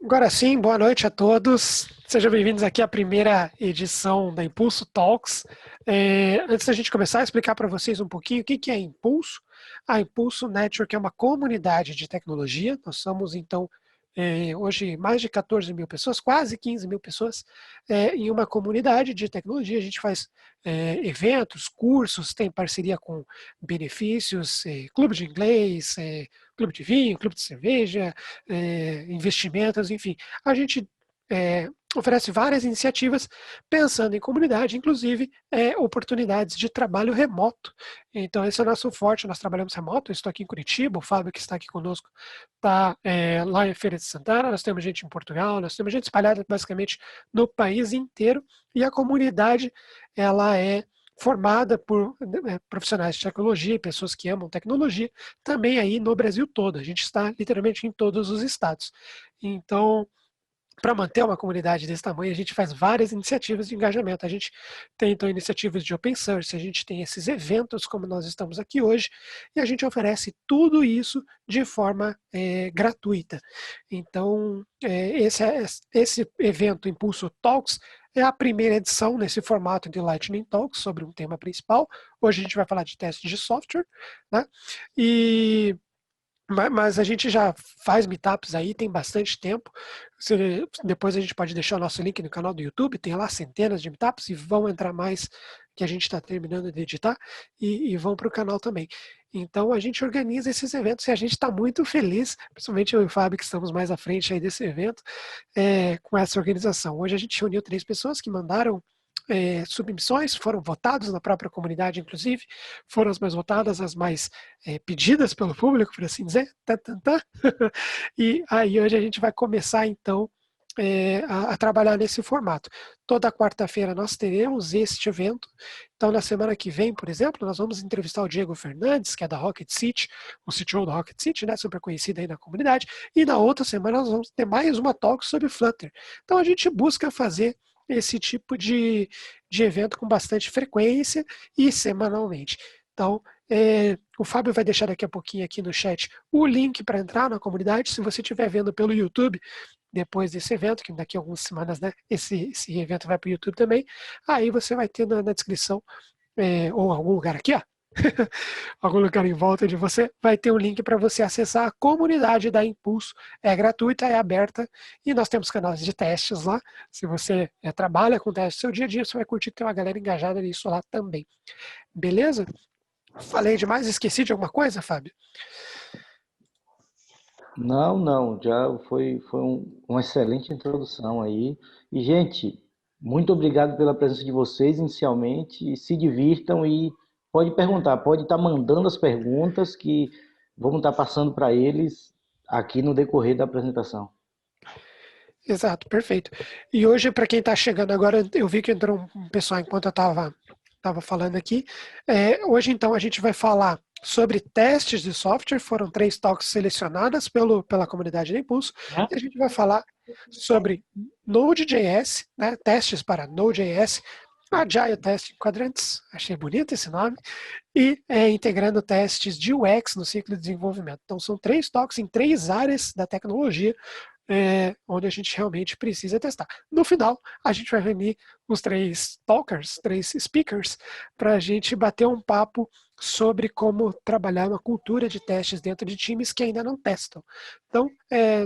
Agora sim, boa noite a todos. Sejam bem-vindos aqui à primeira edição da Impulso Talks. Antes da gente começar a explicar para vocês um pouquinho o que que é Impulso. A Impulso Network é uma comunidade de tecnologia. Nós somos, então, hoje mais de 14 mil pessoas, quase 15 mil pessoas, em uma comunidade de tecnologia. A gente faz eventos, cursos, tem parceria com benefícios, clube de inglês, clube de vinho, clube de cerveja, investimentos, enfim. A gente oferece várias iniciativas pensando em comunidade, inclusive oportunidades de trabalho remoto. Então, esse é o nosso forte, nós trabalhamos remoto, eu estou aqui em Curitiba, o Fábio que está aqui conosco está lá em Feira de Santana, nós temos gente em Portugal, nós temos gente espalhada basicamente no país inteiro, e a comunidade, ela é formada por profissionais de tecnologia, pessoas que amam tecnologia, também aí no Brasil todo. A gente está literalmente em todos os estados. Então, para manter uma comunidade desse tamanho, a gente faz várias iniciativas de engajamento. A gente tem, então, iniciativas de open source, a gente tem esses eventos, como nós estamos aqui hoje, e a gente oferece tudo isso de forma gratuita. Então, esse evento Impulso Talks é a primeira edição nesse formato de Lightning Talks sobre um tema principal. Hoje a gente vai falar de testes de software, né? E mas a gente já faz meetups aí, tem bastante tempo. Depois a gente pode deixar o nosso link no canal do YouTube, tem lá centenas de meetups e vão entrar mais que a gente está terminando de editar e vão para o canal também. Então a gente organiza esses eventos e a gente está muito feliz, principalmente eu e o Fábio, que estamos mais à frente aí desse evento, com essa organização. Hoje a gente reuniu 3 pessoas que mandaram submissões, foram votados na própria comunidade, inclusive, foram as mais votadas, as mais pedidas pelo público, por assim dizer. Tá, tá, tá. E aí hoje a gente vai começar, então, a trabalhar nesse formato. Toda quarta-feira nós teremos este evento. Então, na semana que vem, por exemplo, nós vamos entrevistar o Diego Fernandes, que é da Rocket City, o CTO da Rocket City, né, super conhecido aí na comunidade. E na outra semana nós vamos ter mais uma talk sobre Flutter. Então, a gente busca fazer esse tipo de evento com bastante frequência e semanalmente. Então, o Fábio vai deixar daqui a pouquinho aqui no chat o link para entrar na comunidade. Se você estiver vendo pelo YouTube, depois desse evento, que daqui a algumas semanas, né, esse evento vai para o YouTube também, aí você vai ter na descrição, ou algum lugar aqui, ó, algum lugar em volta de você, vai ter um link para você acessar a comunidade da Impulso. É gratuita, é aberta e nós temos canais de testes lá. Se você trabalha com testes no seu dia a dia, você vai curtir ter uma galera engajada nisso lá também. Beleza? Falei demais? Esqueci de alguma coisa, Fábio? Não, não, já foi uma excelente introdução aí. E, gente, muito obrigado pela presença de vocês inicialmente. E se divirtam e pode perguntar, pode estar mandando as perguntas que vamos estar passando para eles aqui no decorrer da apresentação. Exato, perfeito. E hoje, para quem está chegando agora, eu vi que entrou um pessoal enquanto eu estava falando aqui. Hoje, então, a gente vai falar sobre testes de software. Foram 3 talks selecionadas pela comunidade da Impulso. Né? E a gente vai falar sobre Node.js, né, testes para Node.js, Agile Testing Quadrants, achei bonito esse nome, e integrando testes de UX no ciclo de desenvolvimento. Então, são 3 talks em 3 áreas da tecnologia onde a gente realmente precisa testar. No final, a gente vai reunir os 3 talkers, 3 speakers, para a gente bater um papo sobre como trabalhar uma cultura de testes dentro de times que ainda não testam. Então,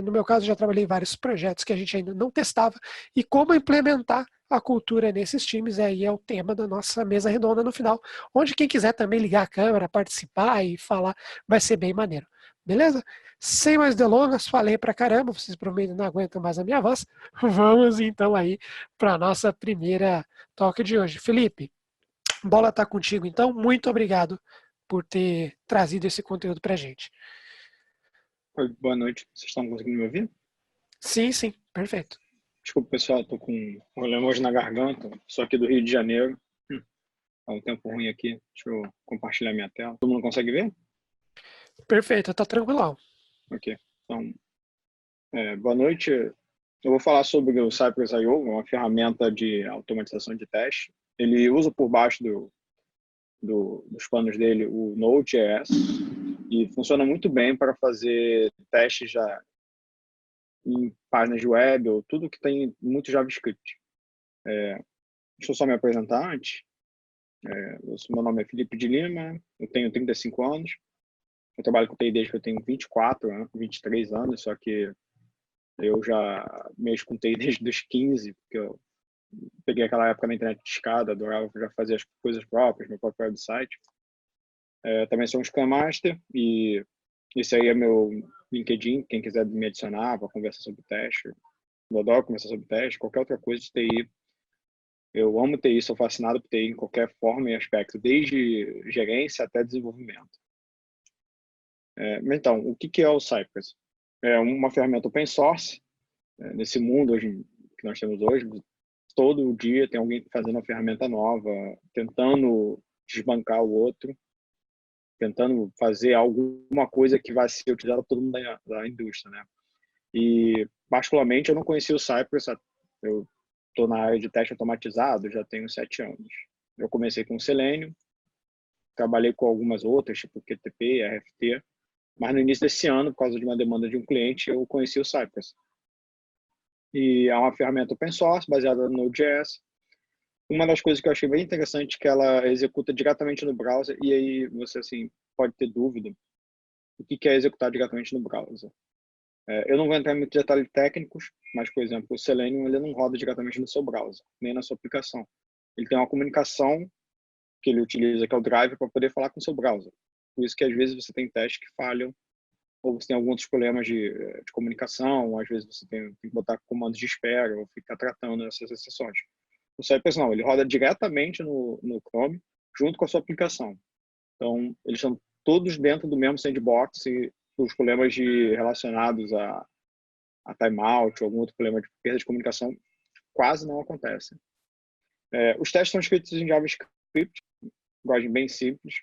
no meu caso, já trabalhei em vários projetos que a gente ainda não testava e como implementar a cultura nesses times, aí é o tema da nossa mesa redonda no final, onde quem quiser também ligar a câmera, participar e falar, vai ser bem maneiro. Beleza? Sem mais delongas, falei pra caramba, vocês provavelmente não aguentam mais a minha voz. Vamos então aí para a nossa primeira toque de hoje. Felipe, bola tá contigo então. Muito obrigado por ter trazido esse conteúdo pra gente. Oi, boa noite. Vocês estão conseguindo me ouvir? Sim, sim, perfeito. Desculpa, pessoal, tô com problemas na garganta. Sou aqui do Rio de Janeiro. Tá um tempo ruim aqui. Deixa eu compartilhar minha tela. Todo mundo consegue ver? Perfeito, tá tranquilão. Ok. Então, boa noite. Eu vou falar sobre o Cypress.io, uma ferramenta de automatização de teste. Ele usa por baixo dos panos dele o Node.js e funciona muito bem para fazer testes em páginas de web ou tudo que tem muito JavaScript. Deixa eu só me apresentar antes. Meu nome é Felipe de Lima, eu tenho 35 anos, eu trabalho com TI desde que eu tenho 23 anos, só que eu já mexo com TI desde os 15, porque eu peguei aquela época na internet de escada, adorava já fazer as coisas próprias, meu próprio website. Também sou um Scrum Master e esse aí é meu LinkedIn, quem quiser me adicionar para conversar sobre teste. Eu adoro conversar sobre teste, qualquer outra coisa de TI. Eu amo TI, sou fascinado por TI em qualquer forma e aspecto, desde gerência até desenvolvimento. Então, o que é o Cypress? É uma ferramenta open source. Nesse mundo hoje, que nós temos hoje, todo dia tem alguém fazendo uma ferramenta nova, tentando desbancar o outro, tentando fazer alguma coisa que vai ser utilizada por todo mundo da indústria, né? E, particularmente, eu não conhecia o Cypress. Eu estou na área de teste automatizado já tenho 7 anos. Eu comecei com o Selenium, trabalhei com algumas outras, tipo QTP, RFT, mas no início desse ano, por causa de uma demanda de um cliente, eu conheci o Cypress. E é uma ferramenta open source, baseada no Node.js. Uma das coisas que eu achei bem interessante é que ela executa diretamente no browser, e aí você assim, pode ter dúvida o que é executar diretamente no browser. Eu não vou entrar em muitos detalhes técnicos, mas, por exemplo, o Selenium ele não roda diretamente no seu browser, nem na sua aplicação. Ele tem uma comunicação que ele utiliza, que é o driver, para poder falar com o seu browser. Por isso que, às vezes, você tem testes que falham, ou você tem alguns outros problemas de comunicação, ou às vezes você tem que botar comandos de espera, ou ficar tratando essas exceções. O Cypress não, ele roda diretamente no Chrome, junto com a sua aplicação. Então, eles estão todos dentro do mesmo sandbox e os problemas relacionados a timeout ou algum outro problema de perda de comunicação quase não acontecem. Os testes são escritos em JavaScript, linguagem bem simples,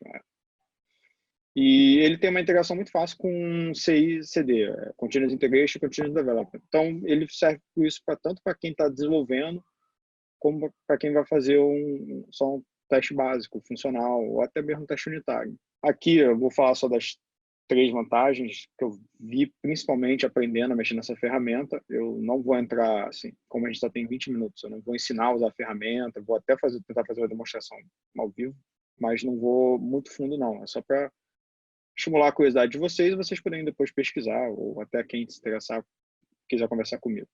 e ele tem uma integração muito fácil com CI e CD, Continuous Integration e Continuous Development. Então, ele serve por isso tanto para quem está desenvolvendo, como para quem vai fazer só um teste básico, funcional, ou até mesmo um teste unitário. Aqui eu vou falar só das 3 vantagens que eu vi principalmente aprendendo a mexer nessa ferramenta. Eu não vou entrar, assim, como a gente só tem 20 minutos, eu não vou ensinar a usar a ferramenta, vou até tentar fazer uma demonstração ao vivo, mas não vou muito fundo não, é só para estimular a curiosidade de vocês e vocês poderem depois pesquisar, ou até quem se interessar, quiser conversar comigo.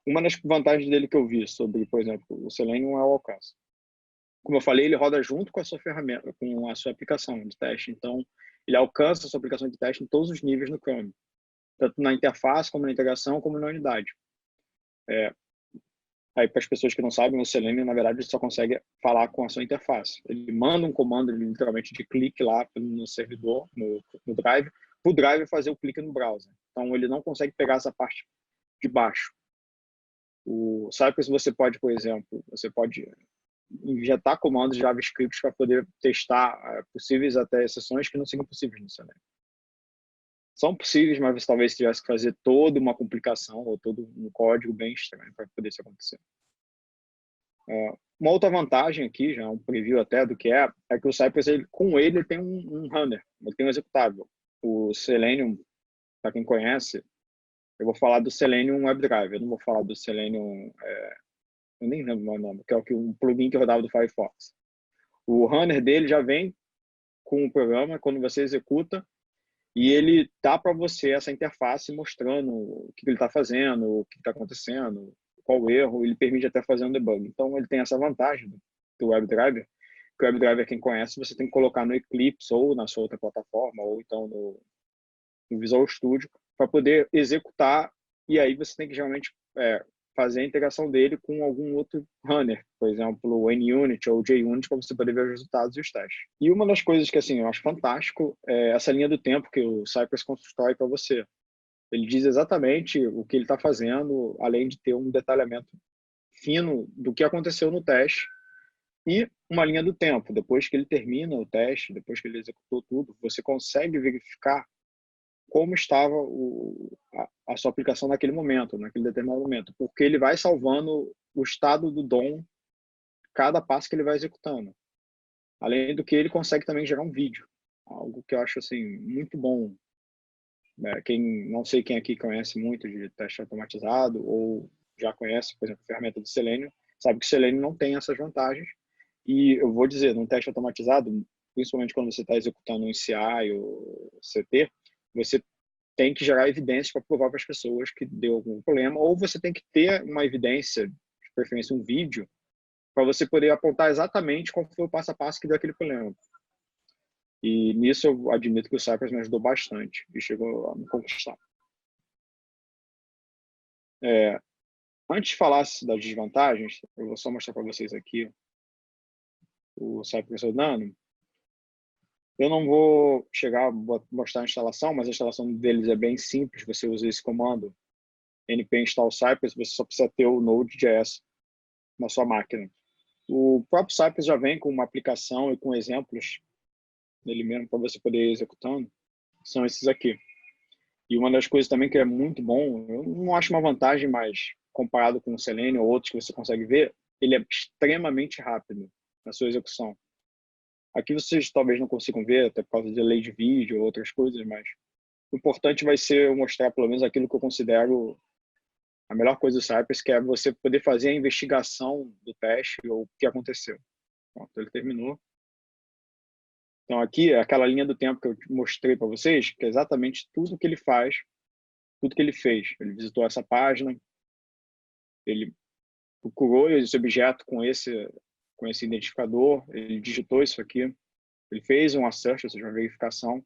Uma das vantagens dele que eu vi sobre, por exemplo, o Selenium é o alcance. Como eu falei, ele roda junto com a sua ferramenta, com a sua aplicação de teste. Então, ele alcança a sua aplicação de teste em todos os níveis no Chrome, tanto na interface, como na integração, como na unidade. Aí, para as pessoas que não sabem, o Selenium, na verdade, ele só consegue falar com a sua interface. Ele manda um comando, literalmente, de clique lá no servidor, no Drive, para o Drive fazer o clique no browser. Então, ele não consegue pegar essa parte de baixo. O Cypress você pode, por exemplo, injetar comandos de JavaScript para poder testar possíveis até exceções que não seriam possíveis no Selenium. São possíveis, mas você talvez tivesse que fazer toda uma complicação ou todo um código bem estranho para poder isso acontecer. Uma outra vantagem aqui, já um preview até do que é que o Cypress, com ele tem um runner, ele tem um executável. O Selenium, para quem conhece, eu vou falar do Selenium WebDriver, eu não vou falar do Selenium, eu nem lembro o nome, que é um plugin que rodava do Firefox. O runner dele já vem com o programa, quando você executa, e ele dá para você essa interface mostrando o que ele está fazendo, o que está acontecendo, qual o erro, ele permite até fazer um debug. Então, ele tem essa vantagem do WebDriver, que o WebDriver, quem conhece, você tem que colocar no Eclipse ou na sua outra plataforma, ou então no Visual Studio, para poder executar, e aí você tem que geralmente fazer a integração dele com algum outro runner, por exemplo, o NUnit ou o JUnit, para você poder ver os resultados e os testes. E uma das coisas que assim, eu acho fantástico é essa linha do tempo que o Cypress constrói para você. Ele diz exatamente o que ele está fazendo, além de ter um detalhamento fino do que aconteceu no teste e uma linha do tempo. Depois que ele termina o teste, depois que ele executou tudo, você consegue verificar como estava a sua aplicação naquele momento, naquele determinado momento, porque ele vai salvando o estado do DOM cada passo que ele vai executando. Além do que ele consegue também gerar um vídeo, algo que eu acho assim muito bom Não sei quem aqui conhece muito de teste automatizado ou já conhece, por exemplo, a ferramenta do Selenium, sabe que o Selenium não tem essas vantagens. E eu vou dizer, num teste automatizado, principalmente quando você está executando um CI ou CT, você tem que gerar evidências para provar para as pessoas que deu algum problema, ou você tem que ter uma evidência, de preferência um vídeo, para você poder apontar exatamente qual foi o passo a passo que deu aquele problema. E nisso eu admito que o Cypress me ajudou bastante e chegou a me conquistar. Antes de falar das desvantagens, eu vou só mostrar para vocês aqui o Cypress rodando. Eu não vou chegar a mostrar a instalação, mas a instalação deles é bem simples. Você usa esse comando npm install Cypress, você só precisa ter o Node.js na sua máquina. O próprio Cypress já vem com uma aplicação e com exemplos dele mesmo para você poder ir executando. São esses aqui. E uma das coisas também que é muito bom, eu não acho uma vantagem, mas comparado com o Selenium ou outros que você consegue ver, ele é extremamente rápido na sua execução. Aqui vocês talvez não consigam ver, até por causa de delay de vídeo ou outras coisas, mas o importante vai ser eu mostrar pelo menos aquilo que eu considero a melhor coisa do Cypress, que é você poder fazer a investigação do teste ou o que aconteceu. Pronto, ele terminou. Então aqui é aquela linha do tempo que eu mostrei para vocês, que é exatamente tudo que ele faz, tudo que ele fez. Ele visitou essa página, ele procurou esse objeto com esse identificador, ele digitou isso aqui, ele fez um assert, ou seja, uma verificação,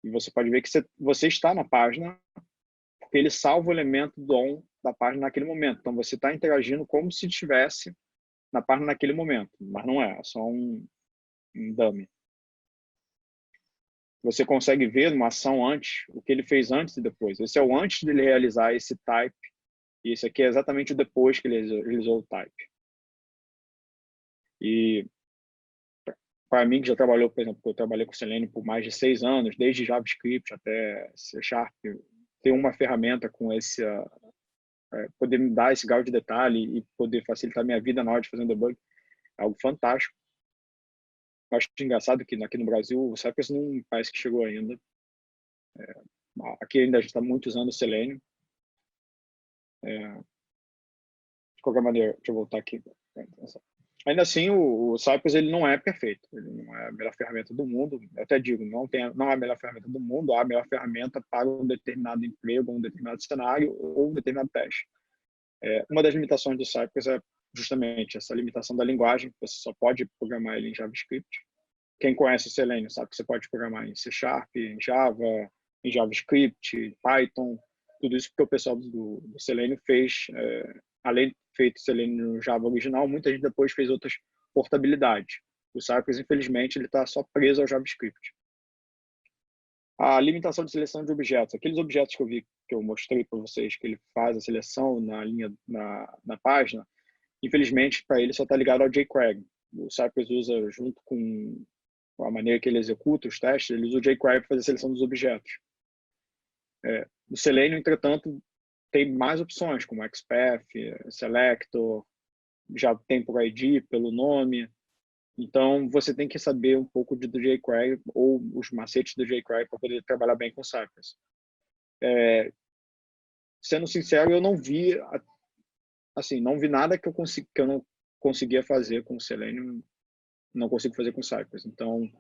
e você pode ver que você está na página, porque ele salva o elemento DOM da página naquele momento. Então você está interagindo como se estivesse na página naquele momento, mas não é só um dummy. Você consegue ver uma ação antes, o que ele fez antes e depois. Esse é o antes dele realizar esse type, e esse aqui é exatamente o depois que ele realizou o type. E para mim, que já trabalhou, por exemplo, eu trabalhei com Selenium por mais de 6 anos, desde JavaScript até C Sharp, ter uma ferramenta com esse, poder me dar esse grau de detalhe e poder facilitar minha vida na hora de fazer um debug, é algo fantástico. Eu acho engraçado que aqui no Brasil o Cypress não parece que chegou ainda. Aqui ainda a gente está muito usando o Selenium. De qualquer maneira, deixa eu voltar aqui. Ainda assim, o Cypress ele não é perfeito. Ele não é a melhor ferramenta do mundo. Eu até digo, não é a melhor ferramenta do mundo, a melhor ferramenta para um determinado emprego, um determinado cenário ou um determinado teste. Uma das limitações do Cypress é justamente essa limitação da linguagem. Você só pode programar ele em JavaScript. Quem conhece o Selenium sabe que você pode programar em C Sharp, em Java, em JavaScript, Python, tudo isso porque o pessoal do Selenium fez, além de feito Selenium no Java original, muita gente depois fez outras portabilidades. O Cypress, infelizmente, ele está só preso ao JavaScript. A limitação de seleção de objetos, aqueles objetos que eu mostrei para vocês, que ele faz a seleção na linha, na página, infelizmente, para ele só está ligado ao jQuery. O Cypress usa, junto com a maneira que ele executa os testes, ele usa o jQuery para fazer a seleção dos objetos. O Selenium, entretanto, tem mais opções, como XPath, Selector, já tem por ID, pelo nome. Então, você tem que saber um pouco do jQuery ou os macetes do jQuery para poder trabalhar bem com Cypress. Sendo sincero, eu não vi, assim, não vi nada que eu não conseguia fazer com o Selenium, não consigo fazer com Cypress. Então,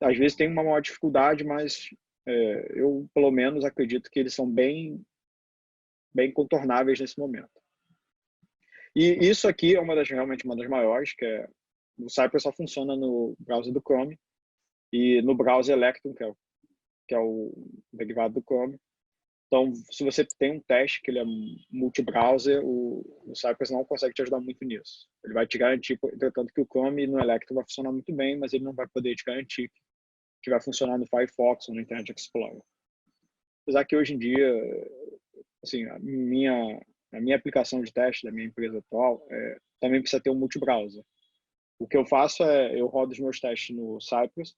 às vezes tem uma maior dificuldade, mas eu, pelo menos, acredito que eles são bem contornáveis nesse momento. E isso aqui é realmente uma das maiores, que o Cypress só funciona no browser do Chrome e no browser Electron, que é o derivado do Chrome. Então, se você tem um teste que ele é multi-browser, o Cypress não consegue te ajudar muito nisso. Ele vai te garantir, entretanto, que o Chrome no Electron vai funcionar muito bem, mas ele não vai poder te garantir que vai funcionar no Firefox ou no Internet Explorer. Apesar que hoje em dia, assim, a minha aplicação de teste da minha empresa atual também precisa ter um multi-browser. O que eu faço eu rodo os meus testes no Cypress,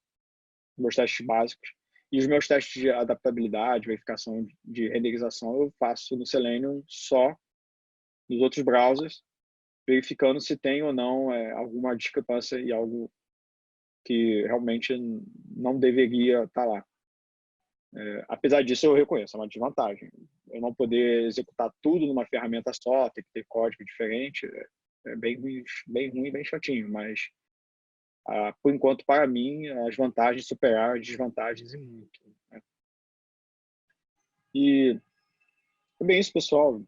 meus testes básicos, e os meus testes de adaptabilidade, verificação de renderização, eu faço no Selenium só nos outros browsers, verificando se tem ou não alguma discrepância e algo que realmente não deveria estar lá. Apesar disso, eu reconheço, é uma desvantagem. Eu não poder executar tudo numa ferramenta só, ter que ter código diferente, é bem ruim, bem chatinho, mas por enquanto, para mim, as vantagens superaram as desvantagens e muito, né? E é bem isso, pessoal.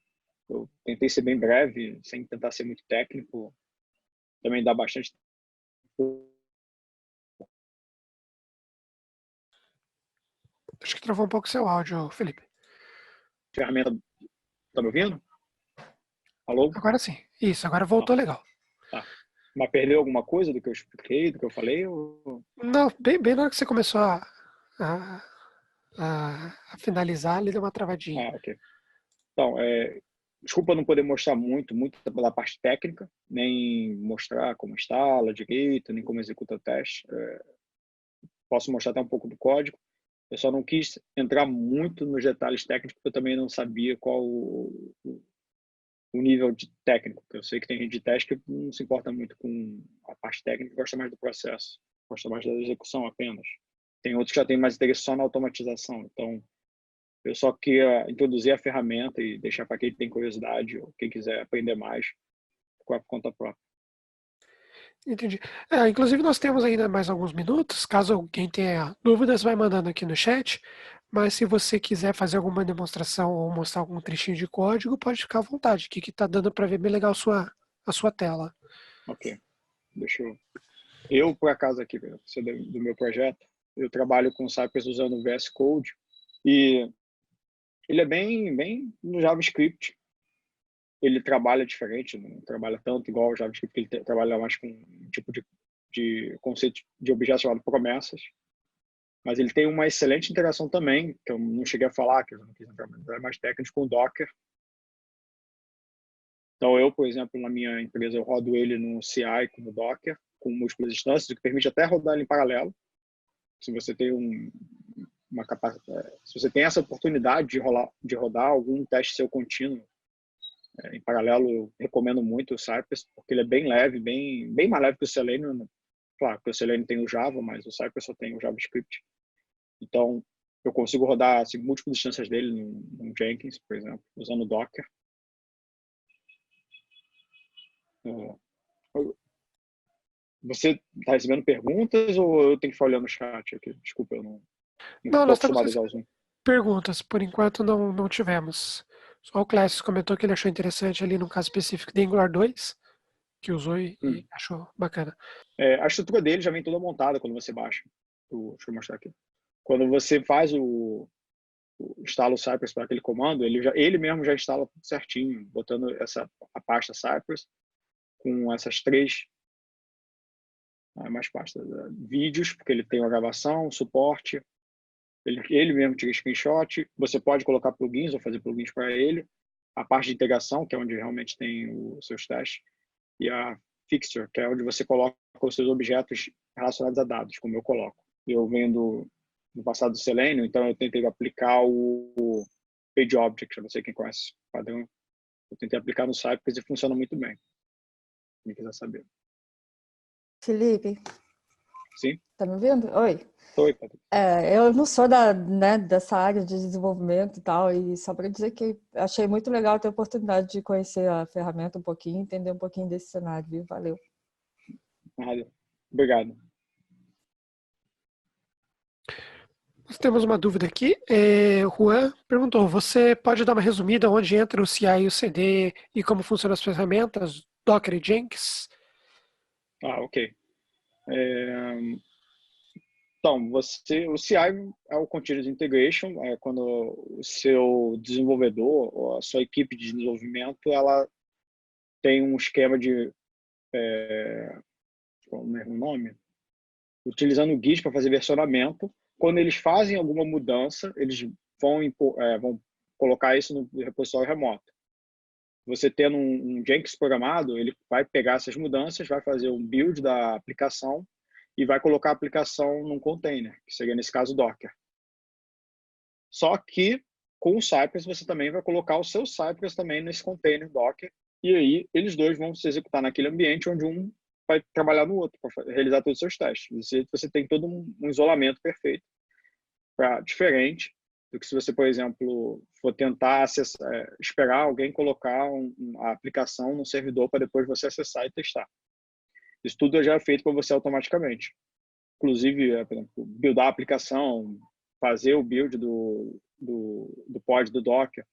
Eu tentei ser bem breve, sem tentar ser muito técnico. Também dá bastante Acho que travou um pouco seu áudio, Felipe. ferramenta. Tá me ouvindo? Alô? Agora sim. Isso, agora voltou legal. Tá. Mas perdeu alguma coisa do que eu expliquei, do que eu falei? Ou... Não, bem na hora que você começou a, a finalizar, ele deu uma travadinha. Ok. Então, desculpa não poder mostrar muito da parte técnica, nem mostrar como instala direito, nem como executa o teste. Posso mostrar até um pouco do código. Eu só não quis entrar muito nos detalhes técnicos, porque eu também não sabia qual o nível de técnico. Eu sei que tem gente de teste que não se importa muito com a parte técnica, gosta mais do processo, gosta mais da execução apenas. Tem outros que já têm mais interesse só na automatização. Então, eu só queria introduzir a ferramenta e deixar para quem tem curiosidade ou quem quiser aprender mais com a conta própria. Entendi. Inclusive, nós temos ainda mais alguns minutos. Caso alguém tenha dúvidas, vai mandando aqui no chat. Mas se você quiser fazer alguma demonstração ou mostrar algum trechinho de código, pode ficar à vontade, que está dando para ver bem legal a sua tela. Ok. Deixa eu por acaso, aqui, do meu projeto, eu trabalho com Cypress usando o VS Code e ele é bem no JavaScript. Ele trabalha diferente, não trabalha tanto igual o JavaScript, ele trabalha mais com um tipo de conceito de objeto chamado promessas. Mas ele tem uma excelente interação também, que eu não cheguei a falar, que eu não quis entrar mais técnico, com o Docker. Então, eu, por exemplo, na minha empresa, eu rodo ele no CI com o Docker, com múltiplas instâncias, o que permite até rodar ele em paralelo. Se você tem uma capacidade, se você tem essa oportunidade de rodar algum teste seu contínuo em paralelo, eu recomendo muito o Cypress, porque ele é bem leve, bem mais leve que o Selenium. Claro que o Selenium tem o Java, mas o Cypress só tem o JavaScript. Então, eu consigo rodar assim, múltiplas instâncias dele no Jenkins, por exemplo, usando o Docker. Você está recebendo perguntas ou eu tenho que ficar olhando o chat aqui? Desculpa, eu não Não, estou nós estamos acostumado a usar o Zoom. perguntas. Por enquanto, não tivemos. Só o Clécio comentou que ele achou interessante ali no caso específico de Angular 2, que usou e achou bacana. A estrutura dele já vem toda montada quando você baixa. Deixa eu mostrar aqui. Quando você faz instala o Cypress para aquele comando, ele mesmo já instala tudo certinho, botando a pasta Cypress com essas três mais pastas. Vídeos, porque ele tem uma gravação, suporte. Ele mesmo tira screenshot. Você pode colocar plugins ou fazer plugins para ele. A parte de integração, que é onde realmente tem os seus testes. E a fixture, que é onde você coloca os seus objetos relacionados a dados, como eu coloco. Eu venho do passado do Selenium, então eu tentei aplicar o PageObject, não sei quem conhece o padrão. Eu tentei aplicar no Cypress e funciona muito bem. Quem quiser saber. Felipe? Sim? Tá me ouvindo? Oi. Oi, Patrick. Eu não sou dessa área de desenvolvimento e tal, e só para dizer que achei muito legal ter a oportunidade de conhecer a ferramenta um pouquinho, entender um pouquinho desse cenário, viu? Valeu. Obrigado. Nós temos uma dúvida aqui. O Juan perguntou, você pode dar uma resumida onde entra o CI e o CD e como funcionam as ferramentas Docker e Jenkins? Ok. Então, o CI é o Continuous Integration, é quando o seu desenvolvedor ou a sua equipe de desenvolvimento ela tem um esquema de como é o nome? Utilizando o Git para fazer versionamento. Quando eles fazem alguma mudança, eles vão colocar isso no repositório remoto. Você tendo um Jenkins programado, ele vai pegar essas mudanças, vai fazer um build da aplicação e vai colocar a aplicação num container, que seria, nesse caso, Docker. Só que, com o Cypress, você também vai colocar o seu Cypress também nesse container Docker, e aí eles dois vão se executar naquele ambiente onde um vai trabalhar no outro, para realizar todos os seus testes. Você tem todo um isolamento perfeito diferente do que se você, por exemplo, for tentar esperar alguém colocar a aplicação no servidor para depois você acessar e testar. Isso tudo já é feito para você automaticamente. Inclusive, por exemplo, buildar a aplicação, fazer o build do pod do Docker.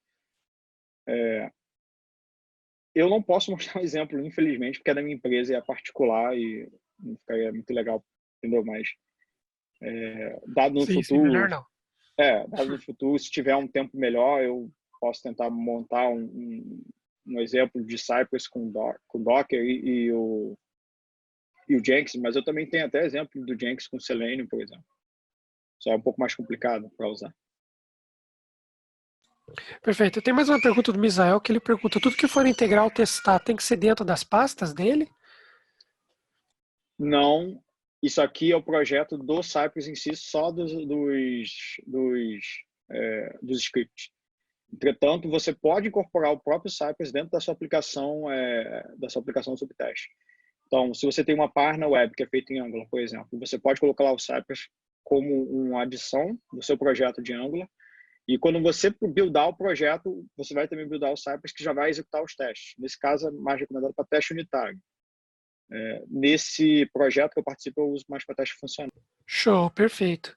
Eu não posso mostrar um exemplo, infelizmente, porque é da minha empresa e é particular e não ficaria muito legal, entendeu? Mas dado no Sim, futuro, melhor não. dado no futuro, se tiver um tempo melhor, eu posso tentar montar um exemplo de Cypress com Docker e o Jenkins, mas eu também tenho até exemplo do Jenkins com Selenium, por exemplo. Só é um pouco mais complicado para usar. Perfeito. Tem mais uma pergunta do Misael, que ele pergunta, tudo que for integral testar tem que ser dentro das pastas dele? Não, isso aqui é o projeto do Cypress em si, só dos scripts. Entretanto, você pode incorporar o próprio Cypress dentro da sua aplicação sob teste. Então, se você tem uma página web que é feita em Angular, por exemplo, você pode colocar lá o Cypress como uma adição do seu projeto de Angular. E quando você buildar o projeto, você vai também buildar o Cypress que já vai executar os testes. Nesse caso, é mais recomendado para teste unitário. Nesse projeto que eu participo, eu uso mais para teste funcional. Show, perfeito.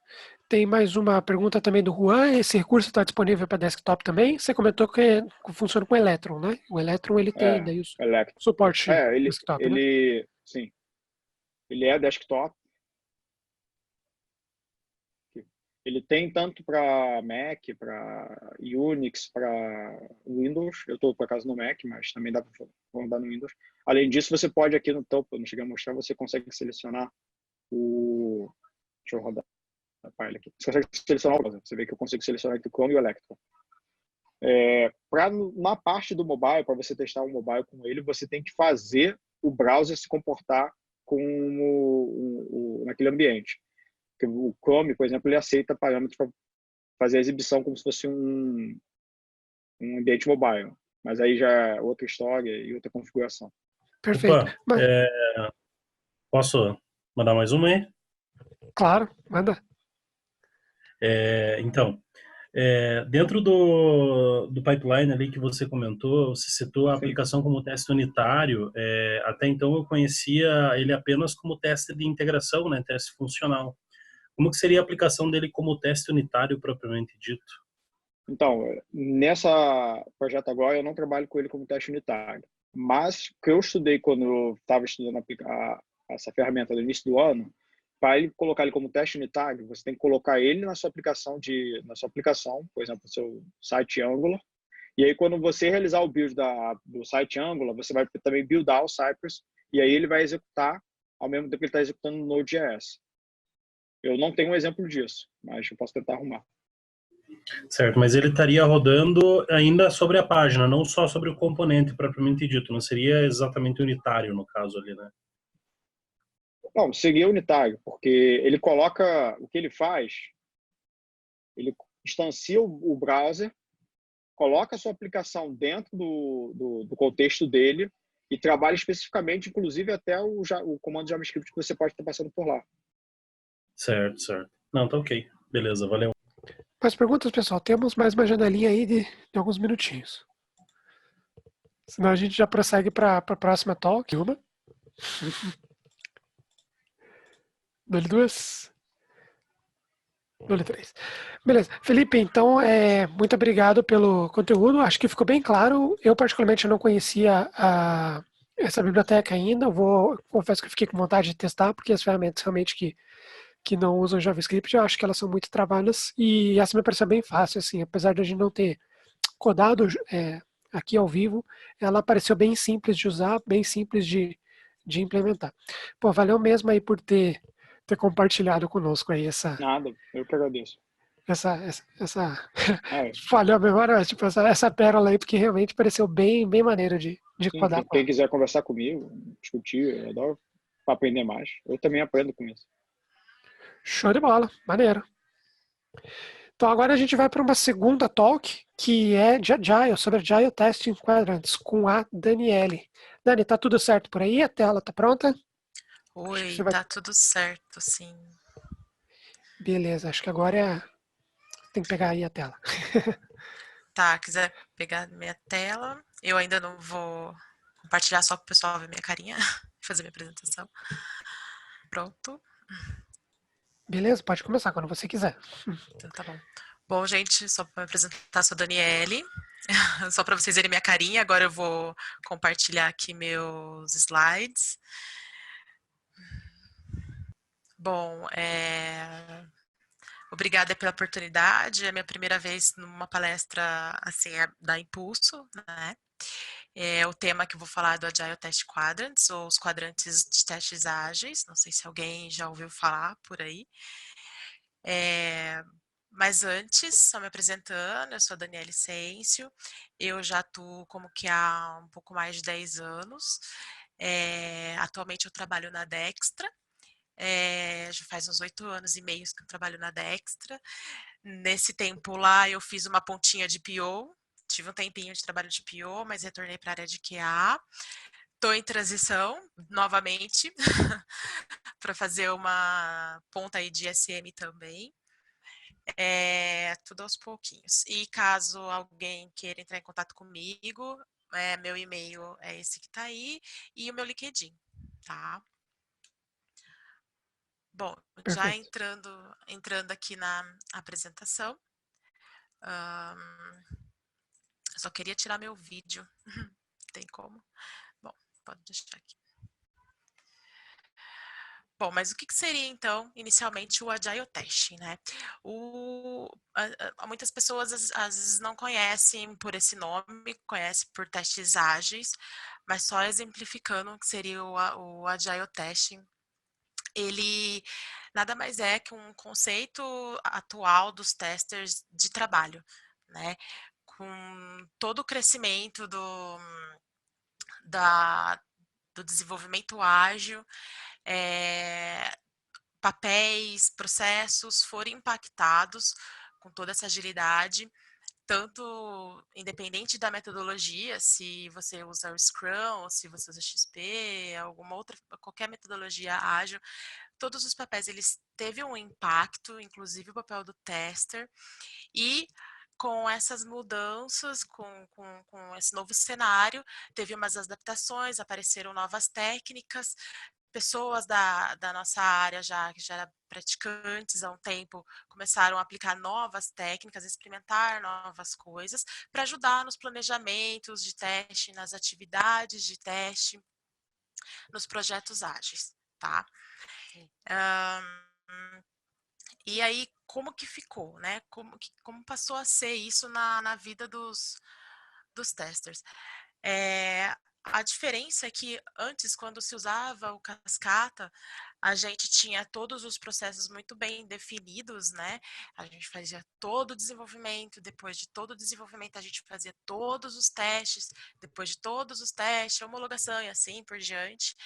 Tem mais uma pergunta também do Juan. Esse recurso está disponível para desktop também? Você comentou que funciona com o Electron, né? O Electron ele tem daí o suporte desktop, né? Sim. Ele é desktop. Ele tem tanto para Mac, para Unix, para Windows. Eu estou, por acaso, no Mac, mas também dá para rodar no Windows. Além disso, você pode aqui no topo, eu não cheguei a mostrar, você consegue selecionar o... Deixa eu rodar a palha aqui. Você consegue selecionar o browser. Você vê que eu consigo selecionar aqui o Chrome e o Electron. Na parte do mobile, para você testar o mobile com ele, você tem que fazer o browser se comportar naquele ambiente. Porque o Chrome, por exemplo, ele aceita parâmetros para fazer a exibição como se fosse um ambiente mobile. Mas aí já é outra história e outra configuração. Perfeito. Opa, posso mandar mais uma aí? Claro, manda. Então, dentro do pipeline ali que você comentou, você citou a aplicação como teste unitário. Até então eu conhecia ele apenas como teste de integração, né, teste funcional. Como que seria a aplicação dele como teste unitário propriamente dito? Então, nessa projeto agora eu não trabalho com ele como teste unitário, mas o que eu estudei quando eu estava estudando essa ferramenta no início do ano, para ele colocar ele como teste unitário, você tem que colocar ele na sua aplicação, por exemplo, no seu site Angular. E aí, quando você realizar o build do site Angular, você vai também buildar o Cypress, e aí ele vai executar ao mesmo tempo que ele está executando no Node.js. Eu não tenho um exemplo disso, mas eu posso tentar arrumar. Certo, mas ele estaria rodando ainda sobre a página, não só sobre o componente propriamente dito. Não seria exatamente unitário no caso ali, né? Não, seria unitário, porque ele coloca, o que ele faz, ele instancia o browser, coloca a sua aplicação dentro do contexto dele e trabalha especificamente, inclusive, até o comando JavaScript que você pode estar passando por lá. Certo. Não, tá ok. Beleza, valeu. Mais perguntas, pessoal? Temos mais uma janelinha aí de alguns minutinhos. Senão a gente já prossegue para a próxima talk. Uma. Dole duas. Dole três. Beleza. Felipe, então, muito obrigado pelo conteúdo. Acho que ficou bem claro. Eu, particularmente, não conhecia essa biblioteca ainda. Confesso que eu fiquei com vontade de testar, porque as ferramentas realmente que não usam JavaScript, eu acho que elas são muito trabalhas. E essa me pareceu bem fácil, assim. Apesar de a gente não ter codado aqui ao vivo, ela pareceu bem simples de usar, bem simples de implementar. Pô, valeu mesmo aí por ter compartilhado conosco aí essa... Nada, eu que agradeço. Falhou a memória, tipo, essa pérola aí, porque realmente pareceu bem maneiro de codar. Quem quiser conversar comigo, discutir, eu adoro aprender mais. Eu também aprendo com isso. Show de bola, maneiro. Então agora a gente vai para uma segunda talk, que é de Agile, sobre Agile Testing Quadrants, com a Daniele. Dani, tá tudo certo por aí? A tela tá pronta? Oi, tá tudo certo, sim. Beleza, acho que agora Tem que pegar aí a tela. Tá, quiser pegar minha tela. Eu ainda não vou compartilhar só para o pessoal ver minha carinha, fazer minha apresentação. Pronto. Beleza? Pode começar quando você quiser. Então tá bom. Bom, gente, só para me apresentar, sou a Daniele. Só para vocês verem minha carinha, agora eu vou compartilhar aqui meus slides. Bom, obrigada pela oportunidade. É a minha primeira vez numa palestra assim, da Impulso, né? O tema que eu vou falar é do Agile Test Quadrants, ou os quadrantes de testes ágeis. Não sei se alguém já ouviu falar por aí. Mas antes, só me apresentando, eu sou a Daniele Sêncio, eu já atuo como que há um pouco mais de 10 anos. Atualmente eu trabalho na Dextra, já faz uns 8 anos e meio que eu trabalho na Dextra. Nesse tempo lá eu fiz uma pontinha de PO, tive um tempinho de trabalho de PO, mas retornei para a área de QA. Estou em transição novamente para fazer uma ponta aí de SM também. Tudo aos pouquinhos. E caso alguém queira entrar em contato comigo, meu e-mail é esse que está aí e o meu LinkedIn, tá? Bom, já Perfeito. entrando aqui na apresentação, eu só queria tirar meu vídeo, tem como? Bom, pode deixar aqui. Bom, mas o que seria, então, inicialmente, o Agile Testing, né? Muitas pessoas, às vezes, não conhecem por esse nome, conhecem por testes ágeis, mas só exemplificando o que seria o Agile Testing. Ele nada mais é que um conceito atual dos testers de trabalho, né? Com todo o crescimento do desenvolvimento ágil, papéis, processos foram impactados com toda essa agilidade, tanto independente da metodologia, se você usa o Scrum, ou se você usa XP, alguma outra, qualquer metodologia ágil, todos os papéis eles teve um impacto, inclusive o papel do tester, e com essas mudanças, com esse novo cenário, teve umas adaptações, apareceram novas técnicas, pessoas da nossa área que já eram praticantes há um tempo começaram a aplicar novas técnicas, experimentar novas coisas para ajudar nos planejamentos de teste, nas atividades de teste, nos projetos ágeis, tá? E aí, como que ficou, né? Como passou a ser isso na vida dos testers? A diferença é que antes, quando se usava o Cascata, a gente tinha todos os processos muito bem definidos, né? A gente fazia todo o desenvolvimento, depois de todo o desenvolvimento a gente fazia todos os testes, depois de todos os testes, homologação e assim por diante.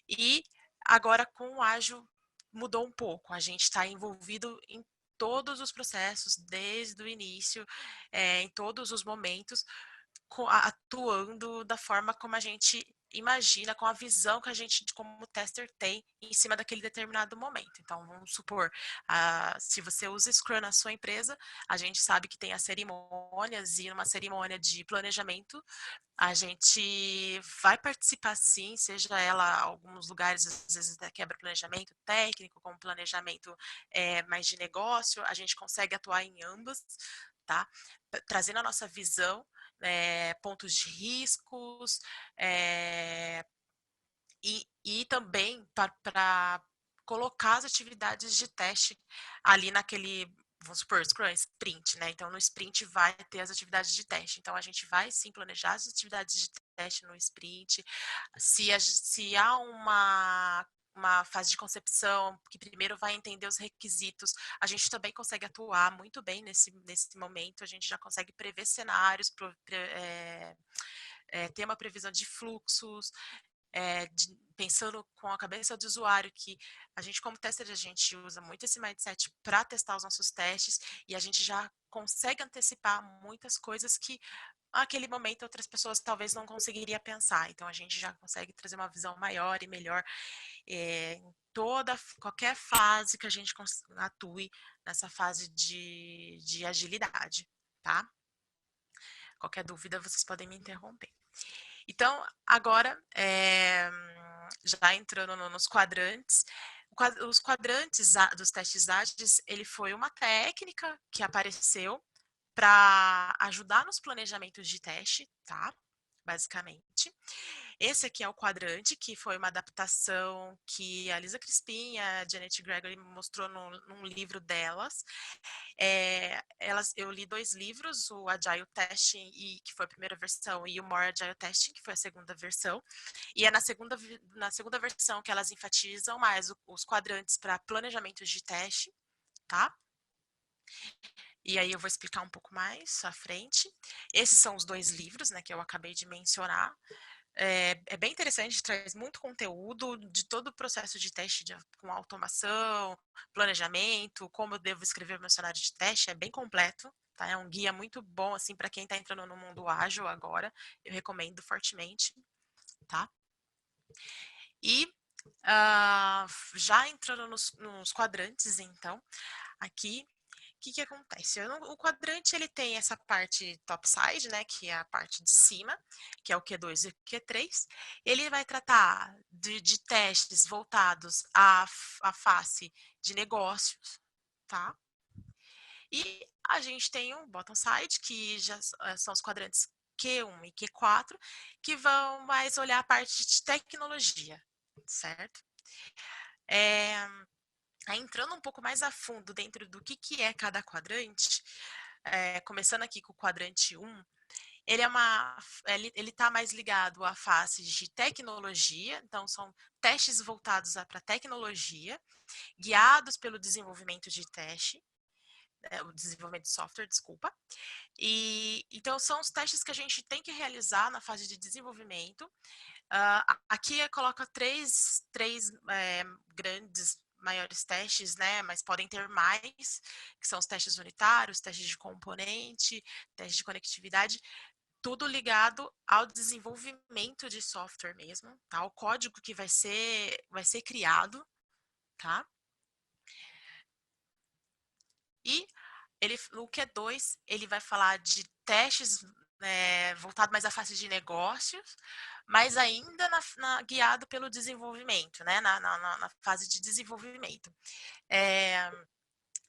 E agora com o ágil mudou um pouco, a gente está envolvido em todos os processos, desde o início, em todos os momentos, atuando da forma como a gente imagina, com a visão que a gente, como tester, tem em cima daquele determinado momento. Então, vamos supor, se você usa Scrum na sua empresa, a gente sabe que tem as cerimônias, e numa cerimônia de planejamento, a gente vai participar sim, seja ela alguns lugares, às vezes até quebra planejamento técnico, como planejamento mais de negócio, a gente consegue atuar em ambas, tá? Trazendo a nossa visão, pontos de riscos, e também para colocar as atividades de teste ali naquele, vamos supor, Scrum, sprint, né? Então, no sprint vai ter as atividades de teste. Então, a gente vai sim planejar as atividades de teste no sprint. Se há uma fase de concepção, que primeiro vai entender os requisitos, a gente também consegue atuar muito bem nesse momento, a gente já consegue prever cenários, ter uma previsão de fluxos, pensando com a cabeça do usuário, que a gente, como tester, a gente usa muito esse mindset para testar os nossos testes, e a gente já consegue antecipar muitas coisas que naquele momento outras pessoas talvez não conseguiriam pensar. Então a gente já consegue trazer uma visão maior e melhor em qualquer fase que a gente atue nessa fase de agilidade, tá? Qualquer dúvida, vocês podem me interromper. Então, agora, já entrando nos quadrantes, os quadrantes dos testes ágeis, ele foi uma técnica que apareceu para ajudar nos planejamentos de teste, tá? Basicamente. Esse aqui é o quadrante, que foi uma adaptação que a Lisa Crispin e a Janet Gregory mostrou num livro delas. Eu li 2 livros, o Agile Testing, que foi a primeira versão, e o More Agile Testing, que foi a segunda versão. E é na segunda versão que elas enfatizam mais os quadrantes para planejamentos de teste, tá? E aí eu vou explicar um pouco mais à frente. Esses são os 2 livros, né, que eu acabei de mencionar. É bem interessante, traz muito conteúdo de todo o processo de teste com automação, planejamento, como eu devo escrever meu cenário de teste, é bem completo, tá? É um guia muito bom, assim, para quem está entrando no mundo ágil agora, eu recomendo fortemente, tá? E já entrando nos quadrantes, então, aqui, o que acontece? O quadrante, ele tem essa parte topside, né, que é a parte de cima, que é o Q2 e o Q3. Ele vai tratar de testes voltados à face de negócios, tá? E a gente tem o bottom side, que já são os quadrantes Q1 e Q4, que vão mais olhar a parte de tecnologia, certo? Entrando um pouco mais a fundo dentro do que é cada quadrante, começando aqui com o quadrante 1, ele está mais ligado à face de tecnologia, então são testes voltados para tecnologia, guiados pelo desenvolvimento de teste, o desenvolvimento de software, desculpa. E então são os testes que a gente tem que realizar na fase de desenvolvimento. Aqui coloca três grandes maiores testes, né? Mas podem ter mais, que são os testes unitários, testes de componente, testes de conectividade, tudo ligado ao desenvolvimento de software mesmo, tá? O código que vai ser criado, tá? E o Q2, ele vai falar de testes voltado mais à face de negócios, mas ainda guiado pelo desenvolvimento, né? Na fase de desenvolvimento.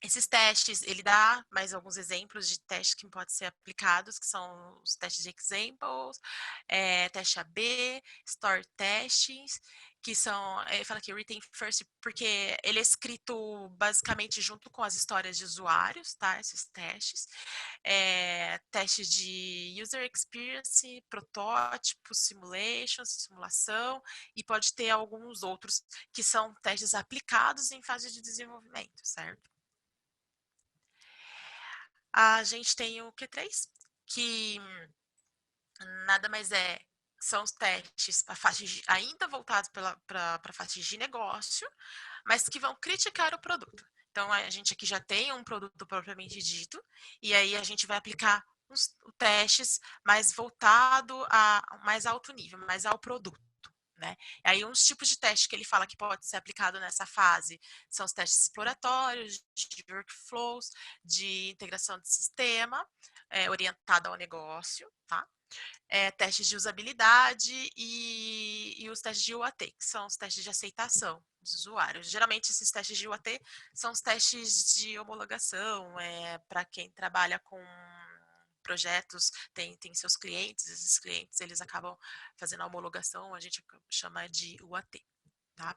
Esses testes, ele dá mais alguns exemplos de testes que podem ser aplicados, que são os testes de examples, teste AB, story testes, que são, ele fala aqui, written first, porque ele é escrito basicamente junto com as histórias de usuários, tá? Esses testes. Testes de user experience, protótipo, simulação, e pode ter alguns outros que são testes aplicados em fase de desenvolvimento, certo? A gente tem o Q3, que nada mais são os testes ainda voltados para a fase de negócio, mas que vão criticar o produto. Então, a gente aqui já tem um produto propriamente dito, e aí a gente vai aplicar os testes mais voltado a mais alto nível, mais ao produto. Né? E aí, uns tipos de teste que ele fala que pode ser aplicado nessa fase são os testes exploratórios, de workflows, de integração de sistema, orientado ao negócio, tá? Testes de usabilidade e os testes de UAT, que são os testes de aceitação dos usuários. Geralmente, esses testes de UAT são os testes de homologação, para quem trabalha com projetos, tem seus clientes, esses clientes eles acabam fazendo a homologação, a gente chama de UAT, tá?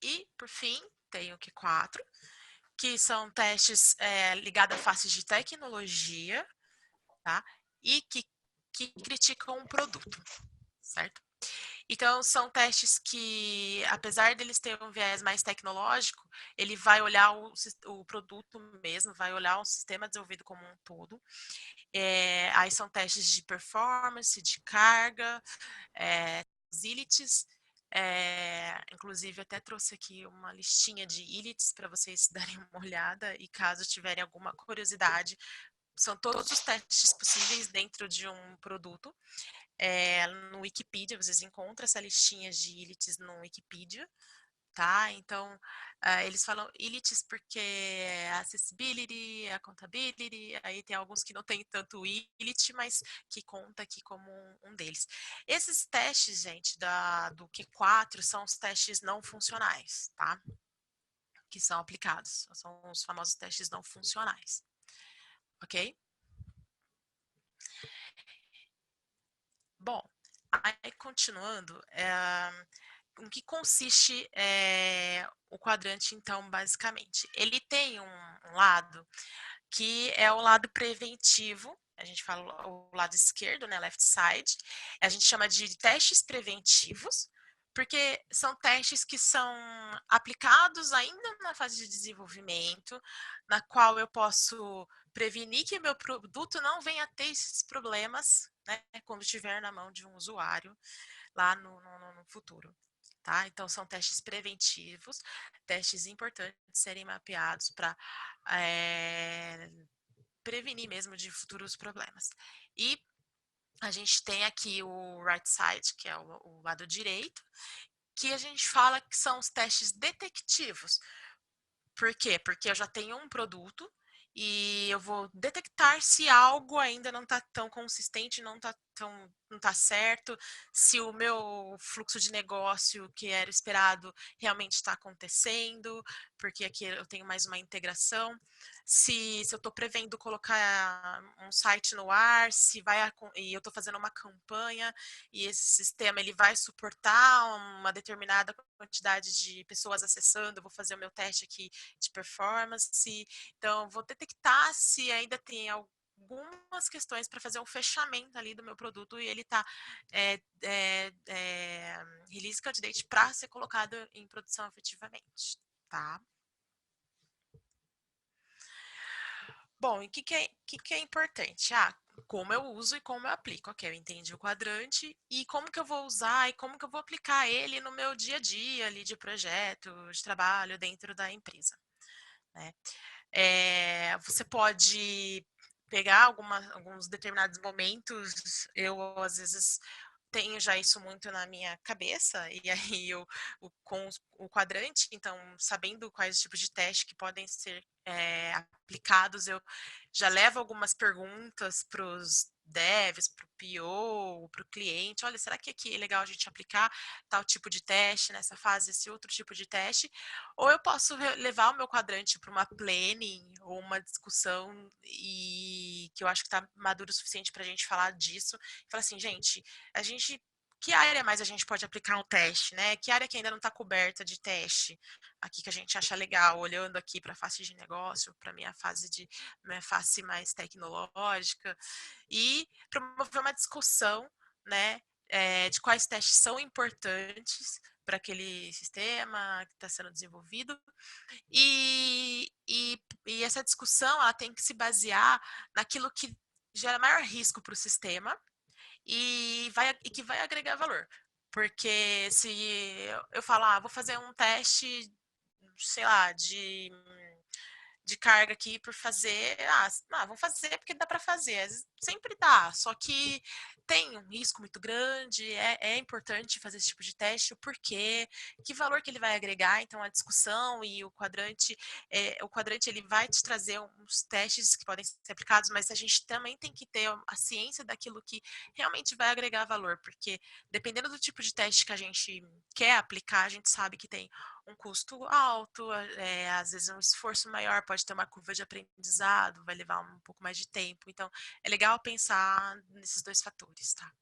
E, por fim, tem o Q4, que são testes ligados a faces de tecnologia, tá? E que criticam um produto, certo? Então, são testes que, apesar deles terem um viés mais tecnológico, ele vai olhar o produto mesmo, vai olhar o sistema desenvolvido como um todo. Aí são testes de performance, de carga, utilities. Inclusive, até trouxe aqui uma listinha de utilities para vocês darem uma olhada e caso tiverem alguma curiosidade, são todos os testes possíveis dentro de um produto. No Wikipedia, vocês encontram essa listinha de utilities no Wikipedia, tá? Então, eles falam utilities porque é accessibility, accountability, aí tem alguns que não tem tanto utility, mas que conta aqui como um deles. Esses testes, gente, do Q4 são os testes não funcionais, tá? Que são aplicados, são os famosos testes não funcionais, ok? Bom, aí continuando, em que consiste o quadrante, então, basicamente? Ele tem um lado que é o lado preventivo, a gente fala o lado esquerdo, né, left side, a gente chama de testes preventivos, porque são testes que são aplicados ainda na fase de desenvolvimento, na qual eu posso prevenir que meu produto não venha a ter esses problemas, né, quando estiver na mão de um usuário lá no futuro. Tá? Então, são testes preventivos, testes importantes de serem mapeados para prevenir mesmo de futuros problemas. E a gente tem aqui o right side, que é o lado direito, que a gente fala que são os testes detectivos. Por quê? Porque eu já tenho um produto e eu vou detectar se algo ainda não está tão consistente, não está certo, se o meu fluxo de negócio que era esperado realmente está acontecendo, porque aqui eu tenho mais uma integração, se eu estou prevendo colocar um site no ar, e eu estou fazendo uma campanha e esse sistema ele vai suportar uma determinada quantidade de pessoas acessando, eu vou fazer o meu teste aqui de performance, então vou detectar se ainda tem algumas questões para fazer um fechamento ali do meu produto e ele está release candidate para ser colocado em produção efetivamente, tá? Bom, e o que é importante? Como eu uso e como eu aplico. Ok, eu entendi o quadrante e como que eu vou usar e como que eu vou aplicar ele no meu dia a dia ali de projeto, de trabalho dentro da empresa, né? Você pode pegar alguns determinados momentos, eu às vezes tenho já isso muito na minha cabeça, e aí com o quadrante, então, sabendo quais tipos de teste que podem ser aplicados, eu já levo algumas perguntas para os devs, para o PO, para o cliente, olha, será que aqui é legal a gente aplicar tal tipo de teste nessa fase, esse outro tipo de teste? Ou eu posso levar o meu quadrante para uma planning ou uma discussão e que eu acho que está maduro o suficiente para a gente falar disso, e falar assim, gente, que área mais a gente pode aplicar um teste, né? Que área que ainda não está coberta de teste aqui que a gente acha legal, olhando aqui para a face de negócio, para minha face mais tecnológica, e promover uma discussão, né? De quais testes são importantes para aquele sistema que está sendo desenvolvido. E essa discussão ela tem que se basear naquilo que gera maior risco para o sistema e que vai agregar valor. Porque se eu falar, vou fazer um teste, sei lá, de carga aqui por fazer, vamos fazer porque dá para fazer. Sempre dá, só que tem um risco muito grande, é importante fazer esse tipo de teste, o porquê, que valor que ele vai agregar, então a discussão e o quadrante ele vai te trazer uns testes que podem ser aplicados, mas a gente também tem que ter a ciência daquilo que realmente vai agregar valor, porque dependendo do tipo de teste que a gente quer aplicar, a gente sabe que tem um custo alto, às vezes um esforço maior, pode ter uma curva de aprendizado, vai levar um pouco mais de tempo. Então, é legal pensar nesses dois fatores, tá?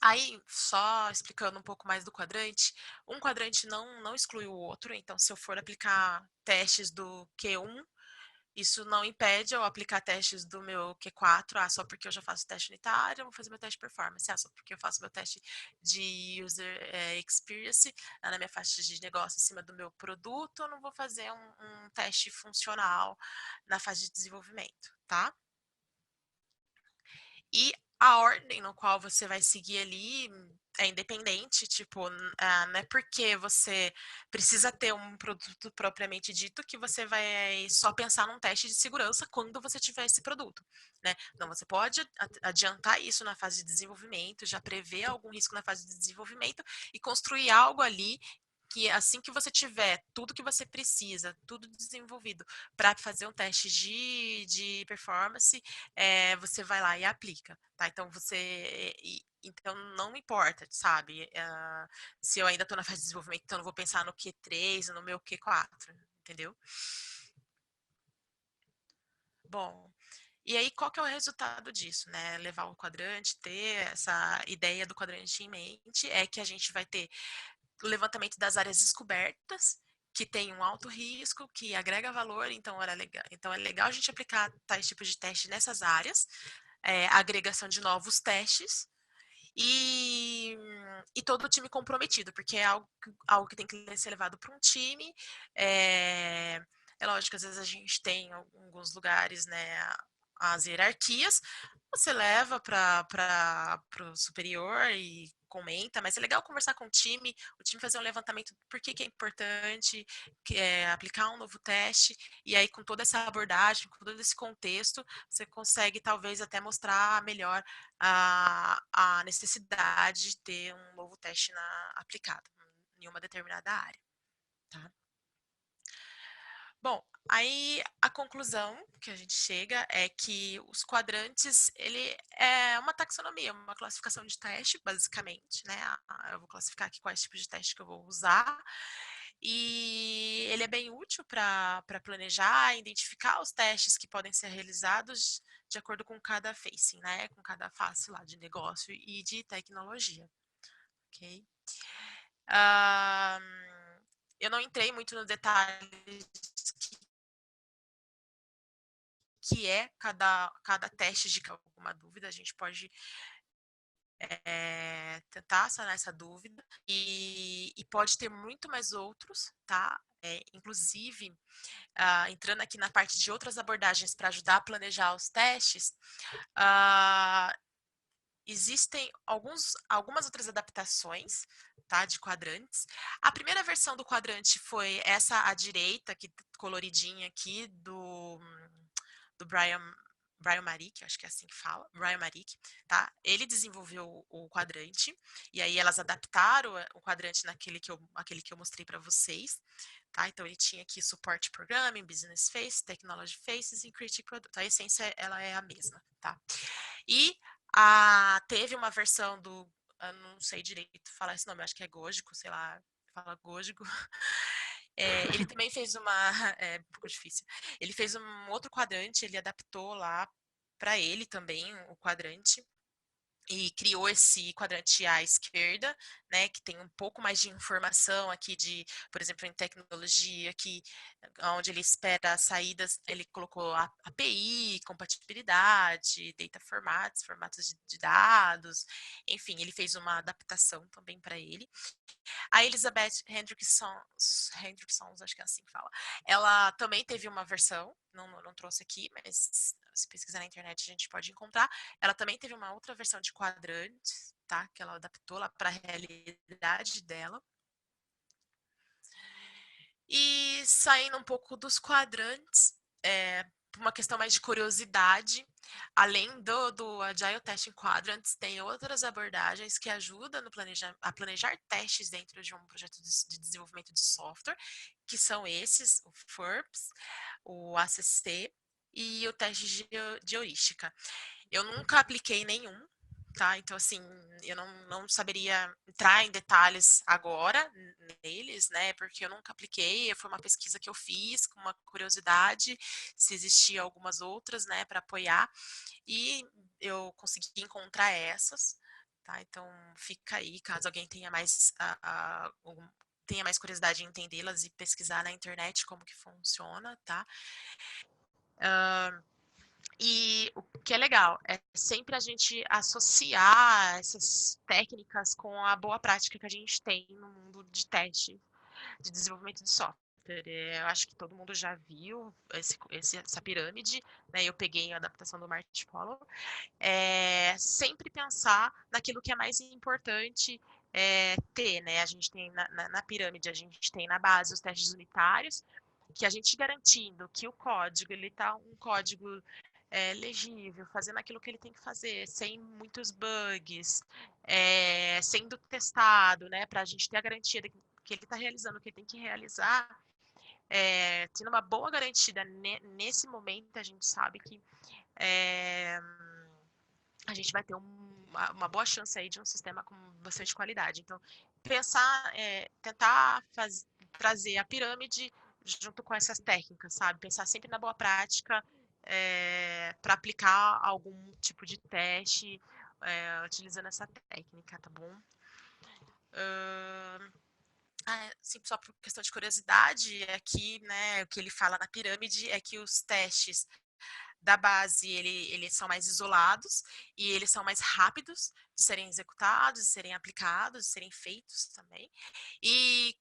Aí, só explicando um pouco mais do quadrante, um quadrante não exclui o outro, então se eu for aplicar testes do Q1, Isso não impede eu aplicar testes do meu Q4, só porque eu já faço teste unitário, eu vou fazer meu teste de performance. Só porque eu faço meu teste de user experience na minha faixa de negócio em cima do meu produto, eu não vou fazer um teste funcional na fase de desenvolvimento, tá? E a ordem no qual você vai seguir ali é independente, tipo, não é porque você precisa ter um produto propriamente dito que você vai só pensar num teste de segurança quando você tiver esse produto, né? Não, você pode adiantar isso na fase de desenvolvimento, já prever algum risco na fase de desenvolvimento e construir algo ali que assim que você tiver tudo que você precisa, tudo desenvolvido para fazer um teste de performance, você vai lá e aplica, tá? Então então não importa, sabe? Se eu ainda estou na fase de desenvolvimento, então eu não vou pensar no Q3, no meu Q4, entendeu? Bom, e aí qual que é o resultado disso, né? Levar o quadrante, ter essa ideia do quadrante em mente, é que a gente vai ter o levantamento das áreas descobertas, que tem um alto risco, que agrega valor, então é legal a gente aplicar tais tipos de teste nessas áreas, a agregação de novos testes e todo o time comprometido, porque é algo que tem que ser levado para um time. É lógico, às vezes a gente tem em alguns lugares, né, as hierarquias, você leva para o superior e comenta, mas é legal conversar com o time fazer um levantamento do porquê que é importante aplicar um novo teste, e aí com toda essa abordagem, com todo esse contexto, você consegue talvez até mostrar melhor a necessidade de ter um novo teste aplicado em uma determinada área, tá? Bom, aí a conclusão que a gente chega é que os quadrantes, ele é uma taxonomia, uma classificação de teste, basicamente, né? Eu vou classificar aqui quais tipos de teste que eu vou usar. E ele é bem útil para planejar, identificar os testes que podem ser realizados de acordo com cada facing, né? Com cada face lá de negócio e de tecnologia, ok? Eu não entrei muito no detalhe que é cada teste de alguma dúvida, a gente pode tentar sanar essa dúvida e pode ter muito mais outros, tá? Inclusive, entrando aqui na parte de outras abordagens para ajudar a planejar os testes, existem algumas outras adaptações, tá, de quadrantes. A primeira versão do quadrante foi essa à direita, que coloridinha aqui, do Brian Marick, acho que é assim que fala, Brian Marick, tá? Ele desenvolveu o quadrante, e aí elas adaptaram o quadrante aquele que eu mostrei para vocês, tá? Então ele tinha aqui Support Programming, Business Phase, Technology Phases e Critic Product. A essência, ela é a mesma, tá? E teve uma versão eu não sei direito falar esse nome, acho que é Gógico, sei lá, fala Gógico. Ele também fez é um pouco difícil. Ele fez um outro quadrante, ele adaptou lá para ele também o quadrante e criou esse quadrante à esquerda, né, que tem um pouco mais de informação aqui por exemplo, em tecnologia, onde ele espera as saídas, ele colocou a API, compatibilidade, data formats, formatos de dados, enfim, ele fez uma adaptação também para ele. A Elizabeth Hendrickson, acho que é assim que fala, ela também teve uma versão, não trouxe aqui, mas se pesquisar na internet a gente pode encontrar. Ela também teve uma outra versão de quadrantes, tá? Que ela adaptou lá para a realidade dela. E saindo um pouco dos quadrantes, por uma questão mais de curiosidade, além do Agile Testing Quadrants, tem outras abordagens que ajudam a planejar testes dentro de um projeto de desenvolvimento de software, que são esses, o FURPS, o ACC e o teste de heurística. Eu nunca apliquei nenhum, tá? Então, assim, eu não saberia entrar em detalhes agora neles, né? Porque eu nunca apliquei, foi uma pesquisa que eu fiz com uma curiosidade, se existia algumas outras, né, para apoiar, e eu consegui encontrar essas, tá? Então, fica aí, caso alguém tenha mais curiosidade em entendê-las e pesquisar na internet como que funciona, tá? E o que é legal é sempre a gente associar essas técnicas com a boa prática que a gente tem no mundo de teste, de desenvolvimento de software. Eu acho que todo mundo já viu essa pirâmide, né? Eu peguei a adaptação do Martin Fowler. Sempre pensar naquilo que é mais importante ter, né? A gente tem na pirâmide, a gente tem na base os testes unitários, que a gente garantindo que o código, ele tá um código legível, fazendo aquilo que ele tem que fazer, sem muitos bugs, sendo testado, né, para a gente ter a garantia de que ele está realizando o que ele tem que realizar, tendo uma boa garantia nesse momento, a gente sabe que a gente vai ter uma boa chance aí de um sistema com bastante qualidade. Então, pensar, tentar trazer a pirâmide junto com essas técnicas, sabe? Pensar sempre na boa prática para aplicar algum tipo de teste utilizando essa técnica, tá bom? Sim, só por questão de curiosidade, aqui, né, o que ele fala na pirâmide é que os testes da base, eles são mais isolados e eles são mais rápidos de serem executados, de serem aplicados, de serem feitos também. E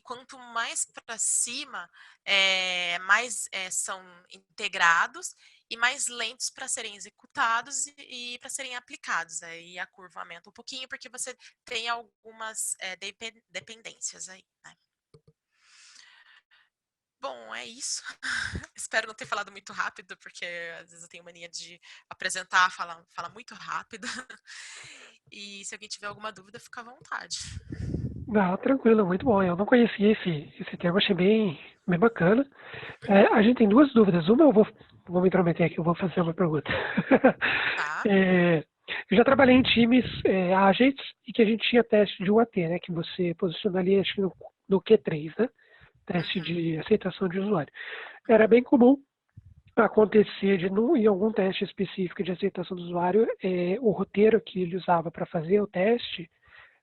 quanto mais para cima, mais são integrados e mais lentos para serem executados e para serem aplicados. Aí a curva aumenta um pouquinho porque você tem algumas dependências aí, né? Bom, é isso. Espero não ter falado muito rápido, porque às vezes eu tenho mania de apresentar, falar muito rápido. E se alguém tiver alguma dúvida, fica à vontade. Não, tranquilo, muito bom. Eu não conhecia esse termo, achei bem bacana. A gente tem duas dúvidas. Uma, eu vou me intrometer aqui, eu vou fazer uma pergunta. Tá. Eu já trabalhei em times ágeis e que a gente tinha teste de UAT, né? Que você posicionaria acho que no Q3, né? Teste de aceitação de usuário. Era bem comum acontecer em algum teste específico de aceitação do usuário, o roteiro que ele usava para fazer o teste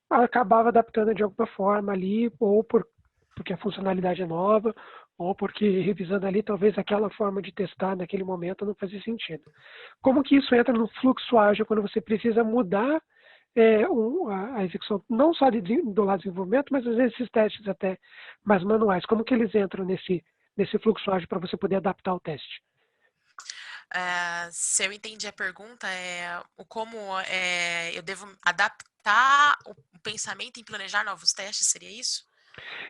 acabava adaptando de alguma forma ali, ou porque a funcionalidade é nova, ou porque revisando ali, talvez aquela forma de testar naquele momento não fazia sentido. Como que isso entra no fluxo ágil quando você precisa mudar a execução, não só do lado de desenvolvimento, mas às vezes esses testes até mais manuais, como que eles entram nesse fluxo ágil para você poder adaptar o teste? Se eu entendi a pergunta, como eu devo adaptar o pensamento em planejar novos testes, seria isso?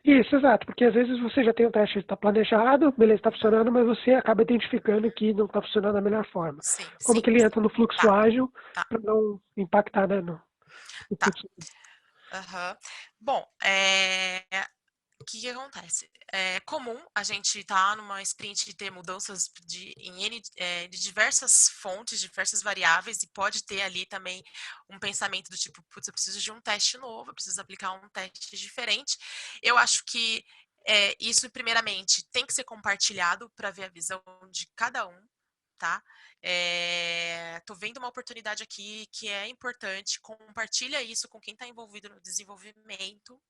Isso, exato, porque às vezes você já tem o teste que está planejado, beleza, está funcionando, mas você acaba identificando que não está funcionando da melhor forma. Sim, Como sim. que ele entra no fluxo Tá, ágil tá, para não impactar, né, no tá. fluxo? Bom, o que acontece? É comum a gente estar numa sprint e ter mudanças de diversas fontes, diversas variáveis, e pode ter ali também um pensamento do tipo, putz, eu preciso de um teste novo, eu preciso aplicar um teste diferente. Eu acho que isso, primeiramente, tem que ser compartilhado para ver a visão de cada um, tá? Tô vendo uma oportunidade aqui que é importante, compartilha isso com quem está envolvido no desenvolvimento,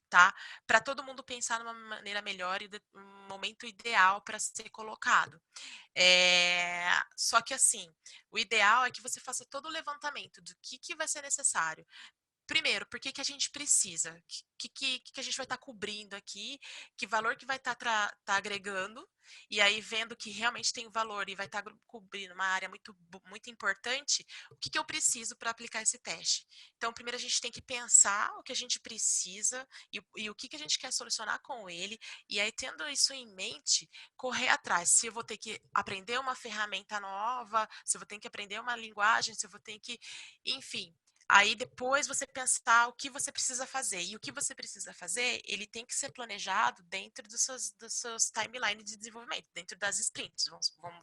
tá? Para todo mundo pensar numa maneira melhor e um momento ideal para ser colocado. Só que assim, o ideal é que você faça todo o levantamento do que vai ser necessário. Primeiro, por que a gente precisa? O que a gente vai estar cobrindo aqui? Que valor que vai estar agregando? E aí, vendo que realmente tem valor e vai estar cobrindo uma área muito importante, o que eu preciso para aplicar esse teste? Então, primeiro a gente tem que pensar o que a gente precisa e o que a gente quer solucionar com ele. E aí, tendo isso em mente, correr atrás. Se eu vou ter que aprender uma ferramenta nova, se eu vou ter que aprender uma linguagem, se eu vou ter que... Enfim, aí depois você pensar o que você precisa fazer. E o que você precisa fazer, ele tem que ser planejado dentro dos seus timelines de desenvolvimento, dentro das sprints,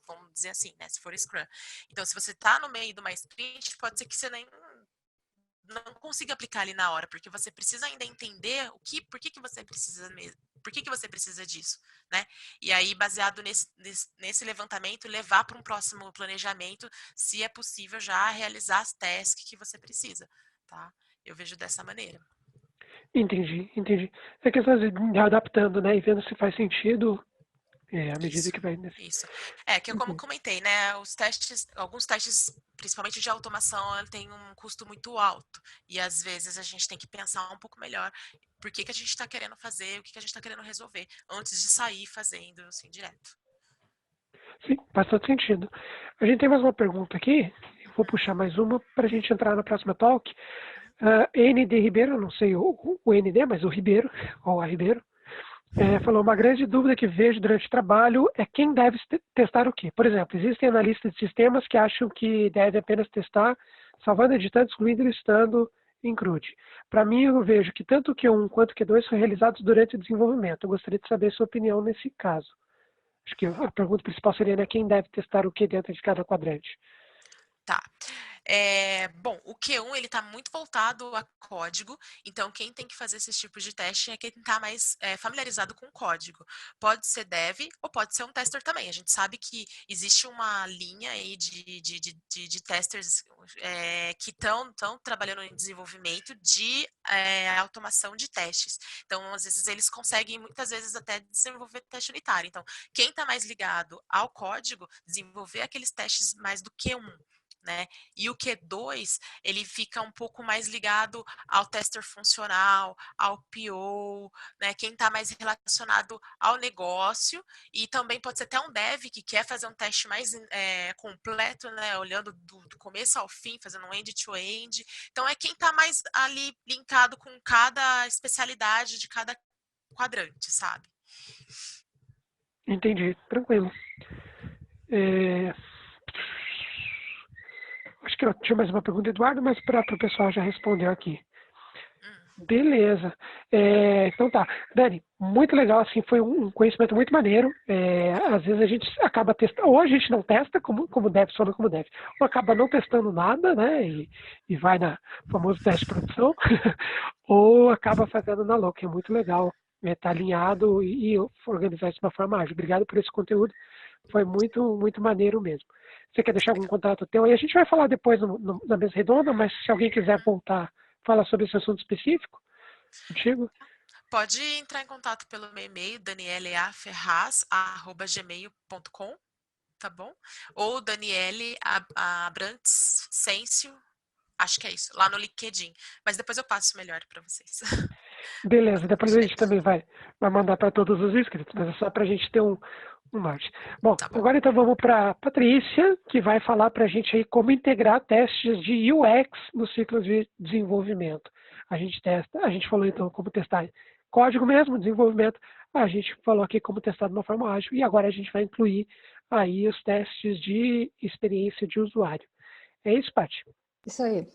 vamos dizer assim, né? Se for Scrum. Então, se você está no meio de uma sprint, pode ser que você nem não consiga aplicar ali na hora, porque você precisa ainda entender por que você precisa mesmo. Por que você precisa disso, né? E aí, baseado nesse levantamento, levar para um próximo planejamento, se é possível já realizar as tasks que você precisa, tá? Eu vejo dessa maneira. Entendi. É que às vezes adaptando, né, e vendo se faz sentido à medida Isso, que vai nesse... isso. É, que eu como comentei, né, os testes, alguns testes, principalmente de automação, ele tem um custo muito alto. E às vezes a gente tem que pensar um pouco melhor por que que a gente está querendo fazer, o que que a gente está querendo resolver, antes de sair fazendo assim direto. Sim, faz todo sentido. A gente tem mais uma pergunta aqui. Eu vou puxar mais uma para a gente entrar na próxima talk. ND Ribeiro, não sei o ND, mas o Ribeiro, ou a Ribeiro, falou: uma grande dúvida que vejo durante o trabalho é quem deve testar o quê. Por exemplo, existem analistas de sistemas que acham que deve apenas testar, salvando, editando, excluindo e listando em CRUD. Para mim, eu vejo que tanto o Q1 quanto o Q2 são realizados durante o desenvolvimento. Eu gostaria de saber sua opinião nesse caso. Acho que a pergunta principal seria, né, quem deve testar o que dentro de cada quadrante. Tá. Bom, o Q1 ele está muito voltado a código, então quem tem que fazer esses tipos de teste é quem está mais familiarizado com o código. Pode ser dev ou pode ser um tester também. A gente sabe que existe uma linha aí de testers que estão trabalhando em desenvolvimento de automação de testes. Então, às vezes, eles conseguem, muitas vezes, até desenvolver teste unitário. Então, quem está mais ligado ao código, desenvolver aqueles testes mais do Q1. Né? E o Q2, ele fica um pouco mais ligado ao tester funcional, ao PO, né? Quem está mais relacionado ao negócio, e também pode ser até um dev que quer fazer um teste mais completo, né? Olhando do começo ao fim, fazendo um end-to-end. Então, é quem está mais ali linkado com cada especialidade de cada quadrante, sabe? Entendi, tranquilo. Acho que eu tinha mais uma pergunta, Eduardo, mas para o pessoal já respondeu aqui. Beleza. Então tá. Dani, muito legal, assim, foi um conhecimento muito maneiro. Às vezes a gente acaba testando, ou a gente não testa como deve, só como deve, ou acaba não testando nada, né, e vai na famoso teste de produção, ou acaba fazendo na louca. É muito legal estar alinhado e organizar isso de uma forma ágil. Obrigado por esse conteúdo, foi muito, muito maneiro mesmo. Você quer deixar algum contato teu? E a gente vai falar depois na mesa redonda, mas se alguém quiser voltar, falar sobre esse assunto específico, contigo? Pode entrar em contato pelo meu e-mail, danieleaferraz@gmail.com, tá bom? Ou Daniele Abrantes Sêncio, acho que é isso, lá no LinkedIn. Mas depois eu passo melhor para vocês. Beleza, depois a gente também vai mandar para todos os inscritos, mas é só para a gente ter um norte. Bom, Tá bom. agora então vamos para a Patrícia, que vai falar para a gente aí como integrar testes de UX no ciclo de desenvolvimento. A gente falou então como testar código mesmo, desenvolvimento, a gente falou aqui como testar de uma forma ágil, e agora a gente vai incluir aí os testes de experiência de usuário. É isso, Paty? Isso aí.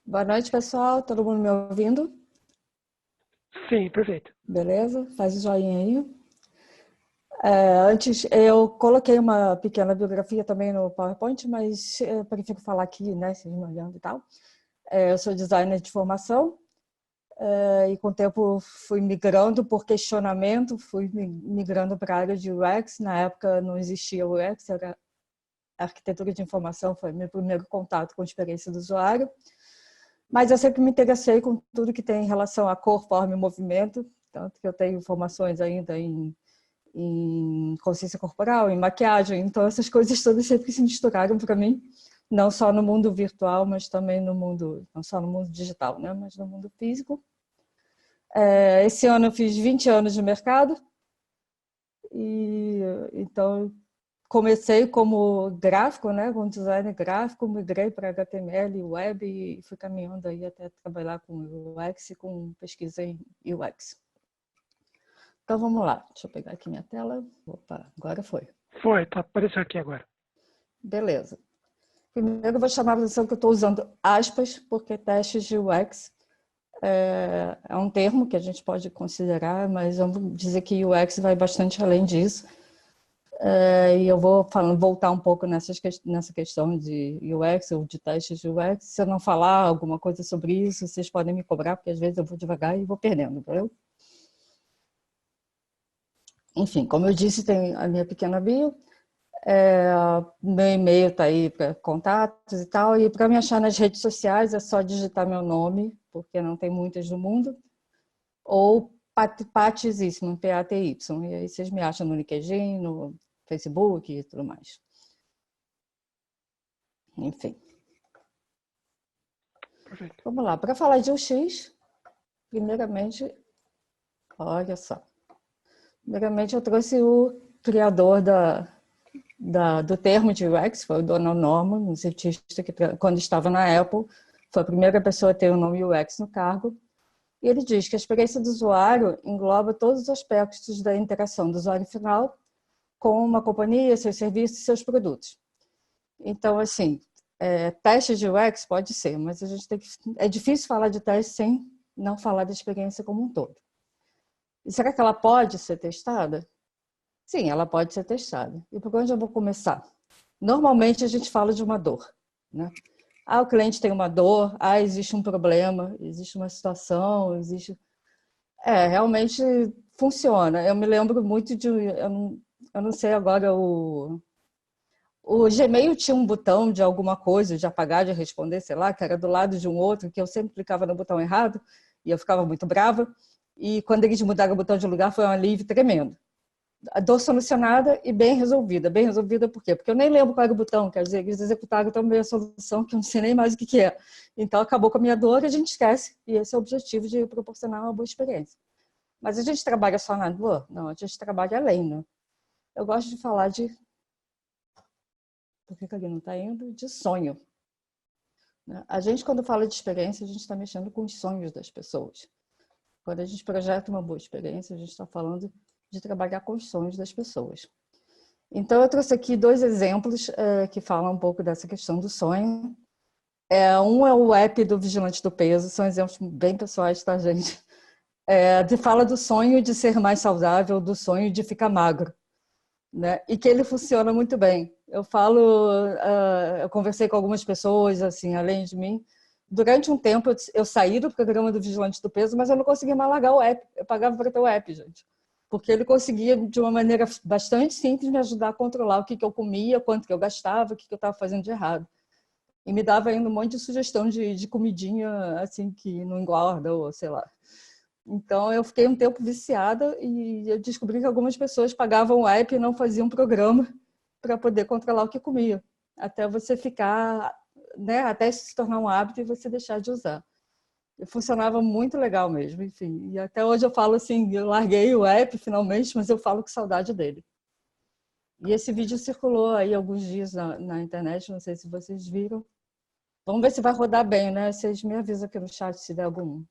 Boa noite, pessoal. Todo mundo me ouvindo? Sim, perfeito. Beleza? Faz o joinha aí. Antes, eu coloquei uma pequena biografia também no PowerPoint, mas eu prefiro falar aqui, né, vocês me olhando e tal. Eu sou designer de formação e com o tempo fui migrando por questionamento, fui migrando para a área de UX. Na época não existia UX, era arquitetura de informação, foi meu primeiro contato com a experiência do usuário. Mas eu sempre me interessei com tudo que tem em relação a cor, forma e movimento, tanto que eu tenho formações ainda em consciência corporal, em maquiagem, então essas coisas todas sempre se misturaram para mim, não só no mundo virtual, mas também no mundo, não só no mundo digital, né, mas no mundo físico. Esse ano eu fiz 20 anos de mercado, e então comecei como gráfico, né, como designer gráfico, migrei para HTML, web e fui caminhando aí até trabalhar com UX e com pesquisa em UX. Então vamos lá, deixa eu pegar aqui minha tela. Opa, agora foi. Foi, apareceu aqui agora. Beleza. Primeiro eu vou chamar a atenção que eu estou usando aspas, porque testes de UX é um termo que a gente pode considerar, mas vamos dizer que UX vai bastante além disso. E eu vou voltar um pouco nessa questão de UX ou de testes de UX. Se eu não falar alguma coisa sobre isso, vocês podem me cobrar, porque às vezes eu vou devagar e vou perdendo, entendeu? Enfim, como eu disse, tem a minha pequena bio, meu e-mail está aí para contatos e tal, e para me achar nas redes sociais é só digitar meu nome, porque não tem muitas no mundo, ou Patizíssimo, P-A-T-Y. E aí vocês me acham no LinkedIn, no Facebook e tudo mais. Enfim. Perfeito. Vamos lá. Para falar de UX, primeiramente, olha só. Primeiramente, eu trouxe o criador do termo de UX, foi o Donald Norman, um cientista que, quando estava na Apple, foi a primeira pessoa a ter o nome UX no cargo. E ele diz que a experiência do usuário engloba todos os aspectos da interação do usuário final com uma companhia, seus serviços e seus produtos. Então, assim, teste de UX pode ser, mas a gente é difícil falar de teste sem não falar da experiência como um todo. E será que ela pode ser testada? Sim, ela pode ser testada. E por onde eu vou começar? Normalmente a gente fala de uma dor, né? O cliente tem uma dor, existe um problema, existe uma situação, existe... realmente funciona. Eu me lembro muito de... Eu não sei agora, o Gmail tinha um botão de alguma coisa, de apagar, de responder, sei lá, que era do lado de um outro, que eu sempre clicava no botão errado, e eu ficava muito brava. E quando eles mudaram o botão de lugar, foi um alívio tremendo. A dor solucionada e bem resolvida. Bem resolvida por quê? Porque eu nem lembro qual era o botão, quer dizer, eles executaram tão bem a solução que eu não sei nem mais o que é. Então, acabou com a minha dor e a gente esquece. E esse é o objetivo de proporcionar uma boa experiência. Mas a gente trabalha só na dor? Não, a gente trabalha além, né? Eu gosto de falar de... Por que ele não está indo? De sonho. A gente, quando fala de experiência, a gente está mexendo com os sonhos das pessoas. Quando a gente projeta uma boa experiência, a gente está falando de trabalhar com os sonhos das pessoas. Então, eu trouxe aqui 2 exemplos que falam um pouco dessa questão do sonho. Um é o app do Vigilante do Peso, são exemplos bem pessoais, tá, gente? Fala do sonho de ser mais saudável, do sonho de ficar magro, né? E que ele funciona muito bem. Eu conversei com algumas pessoas, assim, além de mim. Durante um tempo, eu saí do programa do Vigilante do Peso, mas eu não conseguia mais largar o app. Eu pagava para ter o app, gente. Porque ele conseguia, de uma maneira bastante simples, me ajudar a controlar o que eu comia, quanto que eu gastava, o que eu estava fazendo de errado. E me dava ainda um monte de sugestão de comidinha, assim, que não engorda, ou sei lá. Então, eu fiquei um tempo viciada e eu descobri que algumas pessoas pagavam o app e não faziam programa para poder controlar o que comia. Até você ficar, né, até se tornar um hábito e você deixar de usar. E funcionava muito legal mesmo, enfim. E até hoje eu falo assim, eu larguei o app finalmente, mas eu falo com saudade dele. E esse vídeo circulou aí alguns dias na internet, não sei se vocês viram. Vamos ver se vai rodar bem, né? Vocês me avisam aqui no chat se der algum.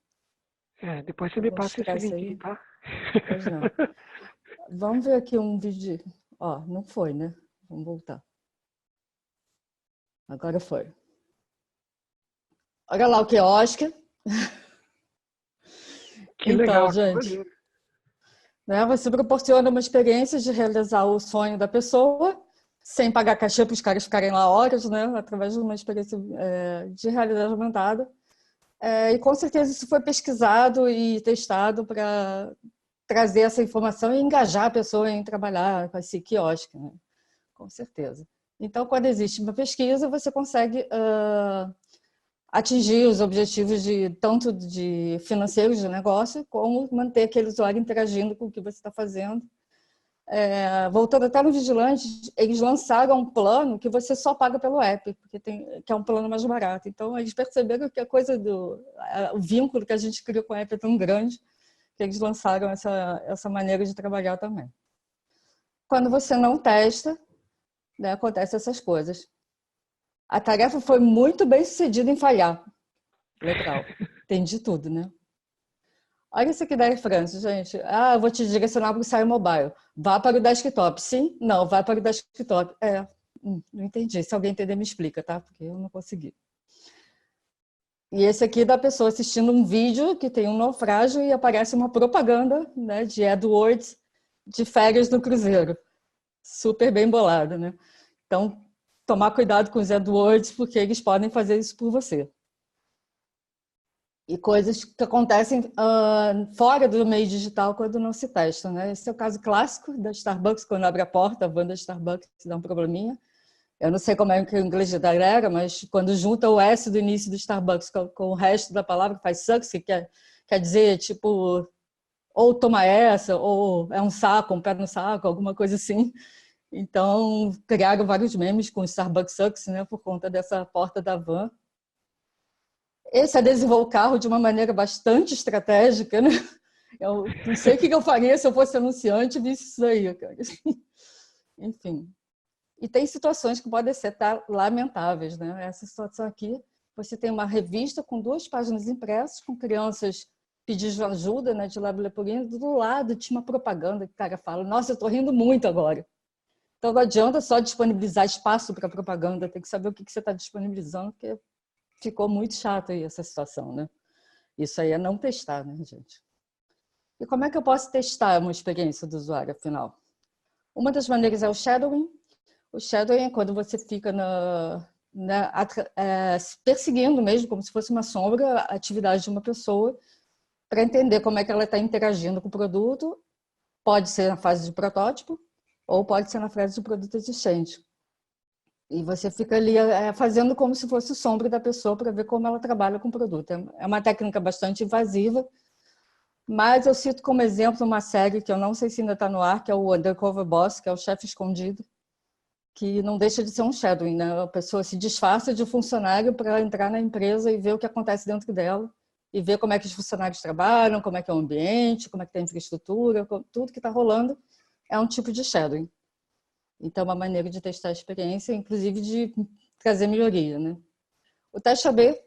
Depois você me passa esse link aí, tá? Pois não. Vamos ver aqui um vídeo. Não foi, né? Vamos voltar. Agora foi. Olha lá o quiosque. Que legal, gente, né, você proporciona uma experiência de realizar o sonho da pessoa sem pagar cachê para os caras ficarem lá horas, né, através de uma experiência de realidade aumentada. E com certeza isso foi pesquisado e testado para trazer essa informação e engajar a pessoa em trabalhar com esse quiosque, né? Com certeza. Então, quando existe uma pesquisa, você consegue atingir os objetivos tanto de financeiros de negócio, como manter aquele usuário interagindo com o que você está fazendo. Voltando até no Vigilante, eles lançaram um plano que você só paga pelo app, que é um plano mais barato. Então, eles perceberam que a coisa o vínculo que a gente cria com o app é tão grande que eles lançaram essa maneira de trabalhar também. Quando você não testa, né, acontecem essas coisas. A tarefa foi muito bem sucedida em falhar. Legal. Tem de tudo, né? Olha isso aqui da Air France, gente. Eu vou te direcionar para o Sire Mobile. Vá para o desktop. Sim? Não, vai para o desktop. Não entendi. Se alguém entender, me explica, tá? Porque eu não consegui. E esse aqui é da pessoa assistindo um vídeo que tem um naufrágio e aparece uma propaganda, né, de AdWords de férias no cruzeiro. Super bem bolado, né? Então, tomar cuidado com os AdWords, porque eles podem fazer isso por você. E coisas que acontecem fora do meio digital quando não se testam, né? Esse é o caso clássico da Starbucks, quando abre a porta, a van da Starbucks dá um probleminha. Eu não sei como é que é o inglês da galera, mas quando junta o S do início do Starbucks com o resto da palavra, faz sucks, que quer dizer, tipo, ou toma essa, ou é um saco, um pé no saco, alguma coisa assim. Então, criaram vários memes com Starbucks Sucks, né, por conta dessa porta da van. Esse adesivou o carro de uma maneira bastante estratégica, né? Eu não sei o que eu faria se eu fosse anunciante e visse isso aí, cara. Enfim. E tem situações que podem ser lamentáveis, né? Essa situação aqui, você tem uma revista com 2 páginas impressas, com crianças pedindo ajuda, né, de lábio leporino, do lado tinha uma propaganda que o cara fala, nossa, eu estou rindo muito agora. Então não adianta só disponibilizar espaço para propaganda, tem que saber o que você está disponibilizando, porque ficou muito chato aí essa situação, né? Isso aí é não testar, né, gente? E como é que eu posso testar uma experiência do usuário, afinal? Uma das maneiras é o shadowing. O shadowing é quando você fica perseguindo mesmo, como se fosse uma sombra, a atividade de uma pessoa, para entender como é que ela está interagindo com o produto. Pode ser na fase de protótipo, ou pode ser na fase de produto existente. E você fica ali fazendo como se fosse sombra da pessoa para ver como ela trabalha com o produto. É uma técnica bastante invasiva, mas eu cito como exemplo uma série que eu não sei se ainda está no ar, que é o Undercover Boss, que é o chefe escondido, que não deixa de ser um shadowing, né? A pessoa se disfarça de funcionário para entrar na empresa e ver o que acontece dentro dela, e ver como é que os funcionários trabalham, como é que é o ambiente, como é que tem a infraestrutura, tudo que está rolando é um tipo de shadowing. Então, é uma maneira de testar a experiência, inclusive de trazer melhoria, né? O teste AB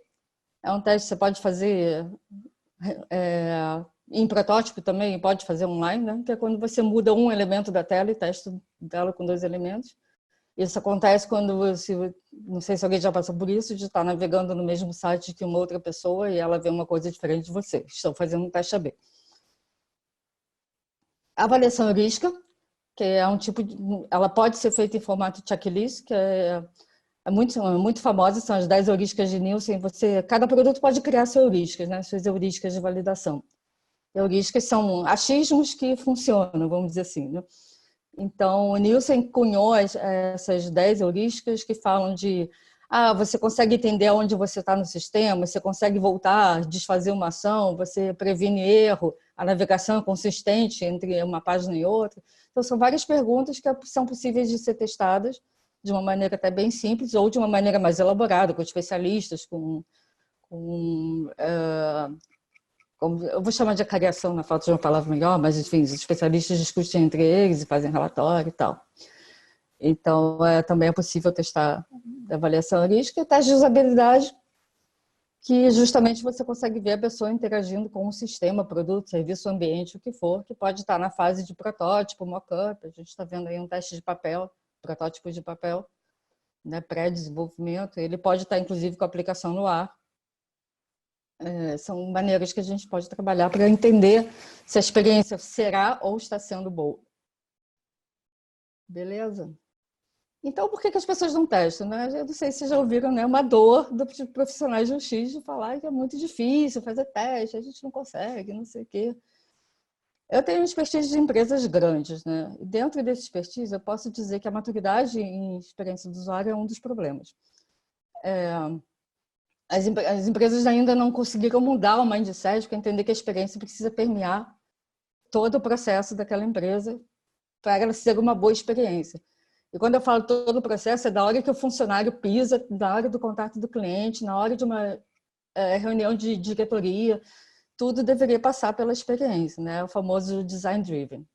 é um teste que você pode fazer em protótipo também, pode fazer online, né? Que é quando você muda um elemento da tela e testa dela com 2 elementos. Isso acontece quando você, não sei se alguém já passou por isso, de estar navegando no mesmo site que uma outra pessoa e ela vê uma coisa diferente de você. Estão fazendo um teste AB. Avaliação heurística, que é um tipo de, ela pode ser feita em formato checklist, que é muito famosa, são as 10 heurísticas de Nielsen. Cada produto pode criar suas heurísticas, né? Suas heurísticas de validação. Heurísticas são achismos que funcionam, vamos dizer assim, né? Então, o Nielsen cunhou essas 10 heurísticas que falam de você consegue entender onde você está no sistema, você consegue voltar, desfazer uma ação, você previne erro, a navegação é consistente entre uma página e outra. Então, são várias perguntas que são possíveis de ser testadas de uma maneira até bem simples ou de uma maneira mais elaborada, com especialistas, eu vou chamar de acariação na falta de uma palavra melhor, mas, enfim, os especialistas discutem entre eles e fazem relatório e tal. Então, também é possível testar a avaliação heurística e teste de usabilidade, que justamente você consegue ver a pessoa interagindo com o sistema, produto, serviço, ambiente, o que for, que pode estar na fase de protótipo, mock-up. A gente está vendo aí um teste de papel, protótipo de papel, né, pré-desenvolvimento. Ele pode estar, inclusive, com a aplicação no ar. São maneiras que a gente pode trabalhar para entender se a experiência será ou está sendo boa. Beleza? Então, por que as pessoas não testam, né? Eu não sei se vocês já ouviram, né? Uma dor dos profissionais de UX de falar que é muito difícil fazer teste, a gente não consegue, não sei o quê. Eu tenho expertise de empresas grandes, né? E dentro desse expertise, eu posso dizer que a maturidade em experiência do usuário é um dos problemas. As empresas ainda não conseguiram mudar o mindset para entender que a experiência precisa permear todo o processo daquela empresa para ela ser uma boa experiência. E quando eu falo todo o processo, é da hora que o funcionário pisa, da hora do contato do cliente, na hora de uma reunião de diretoria, tudo deveria passar pela experiência, né? O famoso design driven.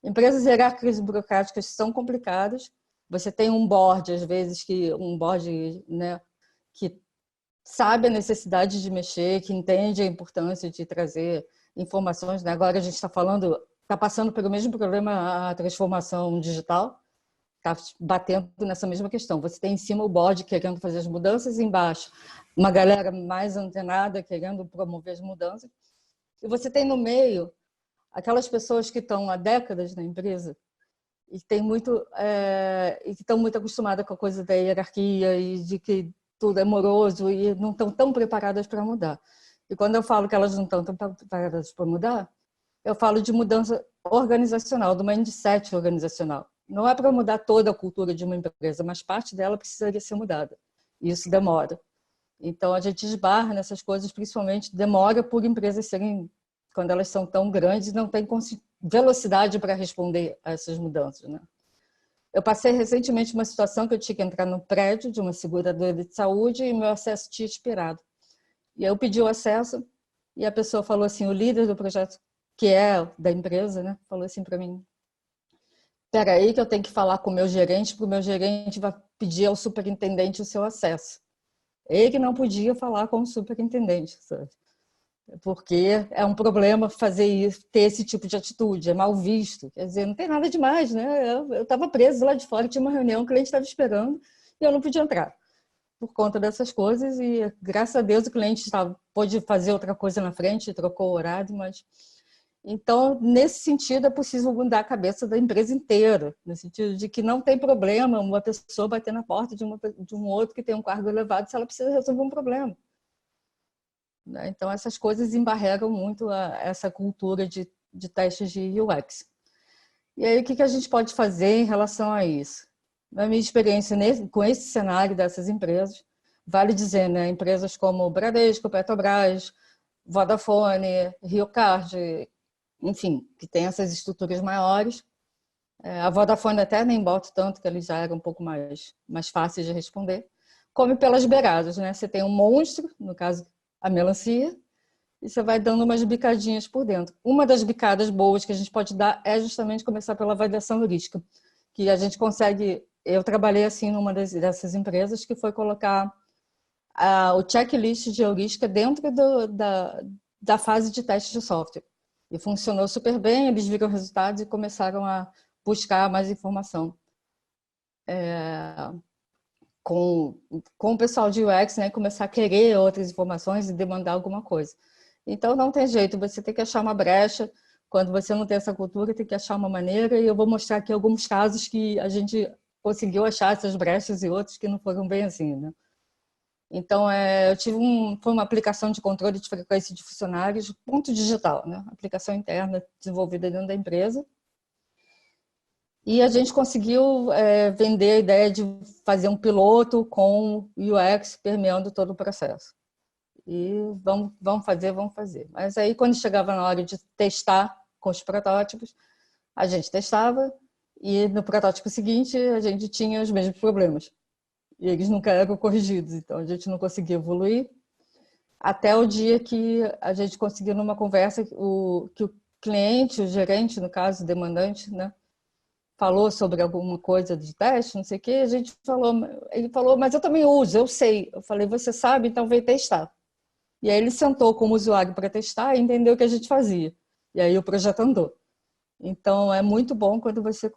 Empresas hierárquicas e burocráticas são complicadas. Você tem um board, às vezes, né, que sabe a necessidade de mexer, que entende a importância de trazer informações, né? Agora a gente está passando pelo mesmo problema, a transformação digital, está batendo nessa mesma questão. Você tem em cima o board querendo fazer as mudanças, e embaixo uma galera mais antenada querendo promover as mudanças, e você tem no meio aquelas pessoas que estão há décadas na empresa e que estão muito acostumadas com a coisa da hierarquia e de que tudo é moroso e não estão tão preparadas para mudar. E quando eu falo que elas não estão tão preparadas para mudar, eu falo de mudança organizacional, do mindset organizacional. Não é para mudar toda a cultura de uma empresa, mas parte dela precisaria ser mudada. E isso demora. Então, a gente esbarra nessas coisas, principalmente demora por empresas serem quando elas são tão grandes, não tem velocidade para responder a essas mudanças, né? Eu passei recentemente uma situação que eu tinha que entrar no prédio de uma seguradora de saúde e meu acesso tinha expirado. E aí eu pedi o acesso e a pessoa falou assim, o líder do projeto, que é da empresa, né, falou assim para mim, espera aí que eu tenho que falar com o meu gerente, porque o meu gerente vai pedir ao superintendente o seu acesso. Ele que não podia falar com o superintendente, sabe? Porque é um problema fazer isso, ter esse tipo de atitude, é mal visto. Quer dizer, não tem nada demais, né? Eu estava preso lá de fora, tinha uma reunião, o cliente estava esperando e eu não podia entrar por conta dessas coisas e graças a Deus o cliente pôde fazer outra coisa na frente, trocou o horário, mas... Então, nesse sentido, é preciso mudar a cabeça da empresa inteira, no sentido de que não tem problema uma pessoa bater na porta de um outro que tem um cargo elevado se ela precisa resolver um problema. Então, essas coisas embarregam muito essa cultura de testes de UX. E aí, o que a gente pode fazer em relação a isso? Na minha experiência com esse cenário dessas empresas, vale dizer, né, empresas como Bradesco, Petrobras, Vodafone, Rio Card, enfim, que tem essas estruturas maiores. A Vodafone até nem boto tanto, que eles já eram um pouco mais fáceis de responder. Come pelas beiradas, né? Você tem um monstro, no caso a melancia, e você vai dando umas bicadinhas por dentro. Uma das bicadas boas que a gente pode dar é justamente começar pela validação heurística, que a gente consegue... Eu trabalhei assim numa dessas empresas, que foi colocar o checklist de heurística dentro da fase de teste de software. E funcionou super bem, eles viram resultados e começaram a buscar mais informação. Com o pessoal de UX, né, começar a querer outras informações e demandar alguma coisa. Então, não tem jeito, você tem que achar uma brecha. Quando você não tem essa cultura, tem que achar uma maneira. E eu vou mostrar aqui alguns casos que a gente conseguiu achar essas brechas e outros que não foram bem assim, né? Então, eu tive foi uma aplicação de controle de frequência de funcionários, ponto digital, né? Aplicação interna desenvolvida dentro da empresa. E a gente conseguiu vender a ideia de fazer um piloto com UX permeando todo o processo. E vamos fazer. Mas aí, quando chegava na hora de testar com os protótipos, a gente testava e no protótipo seguinte a gente tinha os mesmos problemas. E eles nunca eram corrigidos, então a gente não conseguia evoluir. Até o dia que a gente conseguiu, numa conversa, que o cliente, o gerente, no caso, o demandante, né, falou sobre alguma coisa de teste, não sei o quê, ele falou, mas eu também uso, eu sei. Eu falei, você sabe, então vem testar. E aí ele sentou como usuário para testar e entendeu o que a gente fazia. E aí o projeto andou. Então, é muito bom quando você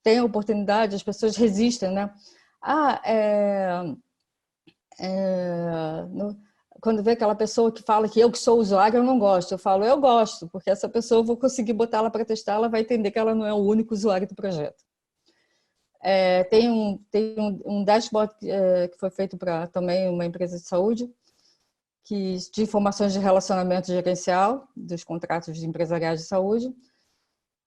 tem a oportunidade, as pessoas resistem, né? Quando vê aquela pessoa que fala que eu que sou usuário, eu não gosto. Eu falo, eu gosto, porque essa pessoa eu vou conseguir botar ela para testar, ela vai entender que ela não é o único usuário do projeto. Tem um dashboard que foi feito para também uma empresa de saúde, de informações de relacionamento gerencial dos contratos empresariais de saúde,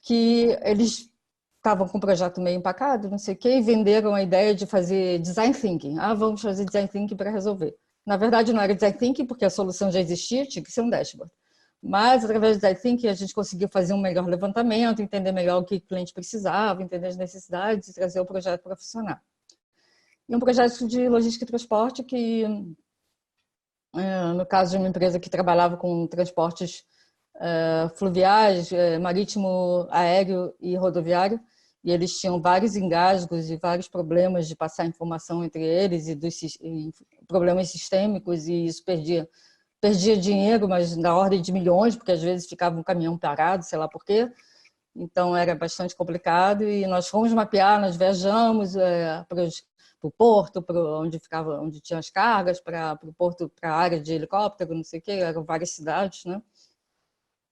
que eles estavam com o projeto meio empacado, não sei o quê, e venderam a ideia de fazer design thinking. Vamos fazer design thinking para resolver. Na verdade, não era design thinking, porque a solução já existia, tinha que ser um dashboard. Mas, através do design thinking, a gente conseguiu fazer um melhor levantamento, entender melhor o que o cliente precisava, entender as necessidades e trazer o projeto para funcionar. E um projeto de logística e transporte que, no caso de uma empresa que trabalhava com transportes fluviais, marítimo, aéreo e rodoviário, e eles tinham vários engasgos e vários problemas de passar informação entre eles e problemas sistêmicos, e isso perdia dinheiro, mas na ordem de milhões, porque às vezes ficava um caminhão parado, sei lá por quê. Então era bastante complicado e nós fomos mapear, nós viajamos para o porto, onde tinha as cargas, para o porto, para a área de helicóptero, não sei o quê, eram várias cidades, né?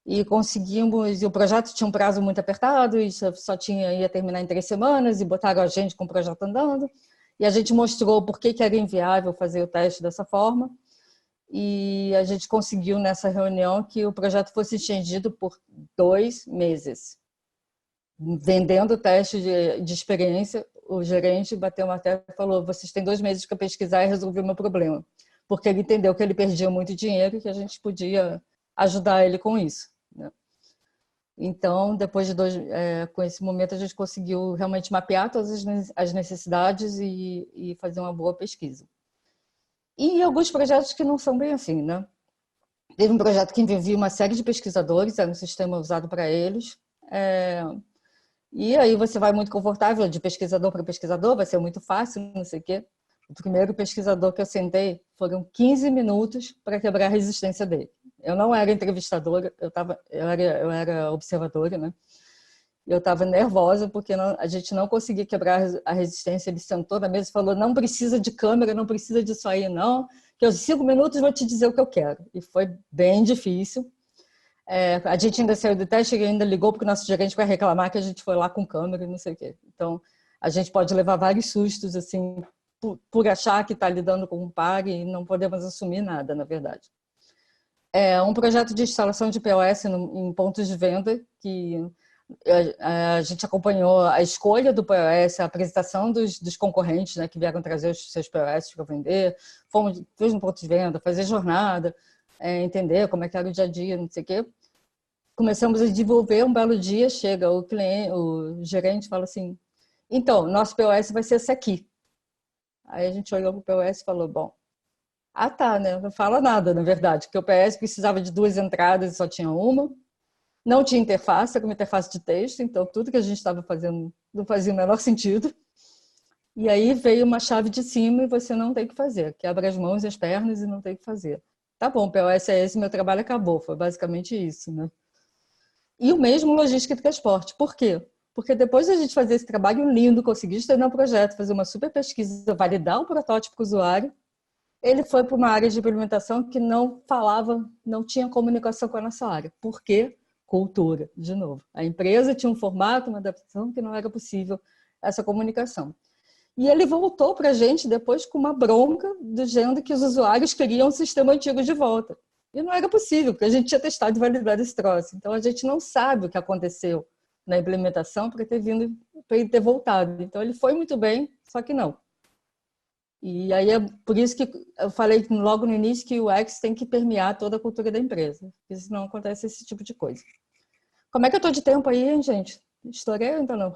E conseguimos, e o projeto tinha um prazo muito apertado, e só ia terminar em 3 semanas, e botaram a gente com o projeto andando, e a gente mostrou por que era inviável fazer o teste dessa forma, e a gente conseguiu nessa reunião que o projeto fosse estendido por 2 meses. Vendendo o teste de experiência, o gerente bateu uma tela e falou, vocês têm 2 meses para pesquisar e resolver o meu problema, porque ele entendeu que ele perdia muito dinheiro e que a gente podia ajudar ele com isso. Então, depois de com esse momento, a gente conseguiu realmente mapear todas as necessidades e fazer uma boa pesquisa. E alguns projetos que não são bem assim, né? Teve um projeto que envolvia uma série de pesquisadores, era um sistema usado para eles. E aí você vai muito confortável de pesquisador para pesquisador, vai ser muito fácil, não sei o quê. O primeiro pesquisador que eu sentei foram 15 minutos para quebrar a resistência dele. Eu não era entrevistadora, eu era observadora, né? Eu estava nervosa porque a gente não conseguia quebrar a resistência. Ele sentou na mesa e falou: não precisa de câmera, não precisa disso aí, não, que eu, em 5 minutos, vou te dizer o que eu quero. E foi bem difícil. A gente ainda saiu do teste e ainda ligou para o nosso gerente para reclamar que a gente foi lá com câmera e não sei o quê. Então, a gente pode levar vários sustos assim, por achar que está lidando com um par e não podemos assumir nada, na verdade. Um projeto de instalação de POS em pontos de venda que a gente acompanhou a escolha do POS, a apresentação dos concorrentes, né, que vieram trazer os seus POS para vender, fez um ponto de venda, fazer jornada, entender como é que era o dia a dia, não sei o quê. Começamos a desenvolver, um belo dia, chega o cliente, o gerente fala assim: então, nosso POS vai ser esse aqui. Aí a gente olhou para o POS e falou: bom, tá, né? Não fala nada, na verdade, porque o POS precisava de 2 entradas e só tinha uma. Não tinha interface, era uma interface de texto, então tudo que a gente estava fazendo não fazia o menor sentido. E aí veio uma chave de cima e você não tem o que fazer. Quebra as mãos e as pernas e não tem o que fazer. Tá bom, POS é esse, meu trabalho acabou. Foi basicamente isso, né? E o mesmo logística e transporte. Por quê? Porque depois de a gente fazer esse trabalho lindo, conseguir estudar um projeto, fazer uma super pesquisa, validar o protótipo com o usuário, ele foi para uma área de implementação que não falava, não tinha comunicação com a nossa área. Por quê? Cultura, de novo. A empresa tinha um formato, uma adaptação que não era possível essa comunicação. E ele voltou para a gente depois com uma bronca, dizendo que os usuários queriam o sistema antigo de volta. E não era possível, porque a gente tinha testado e validado esse troço. Então, a gente não sabe o que aconteceu na implementação para ele ter voltado. Então, ele foi muito bem, só que não. E aí é por isso que eu falei logo no início que o UX tem que permear toda a cultura da empresa, porque senão acontece esse tipo de coisa. Como é que eu estou de tempo aí, hein, gente? Estourei ou então não?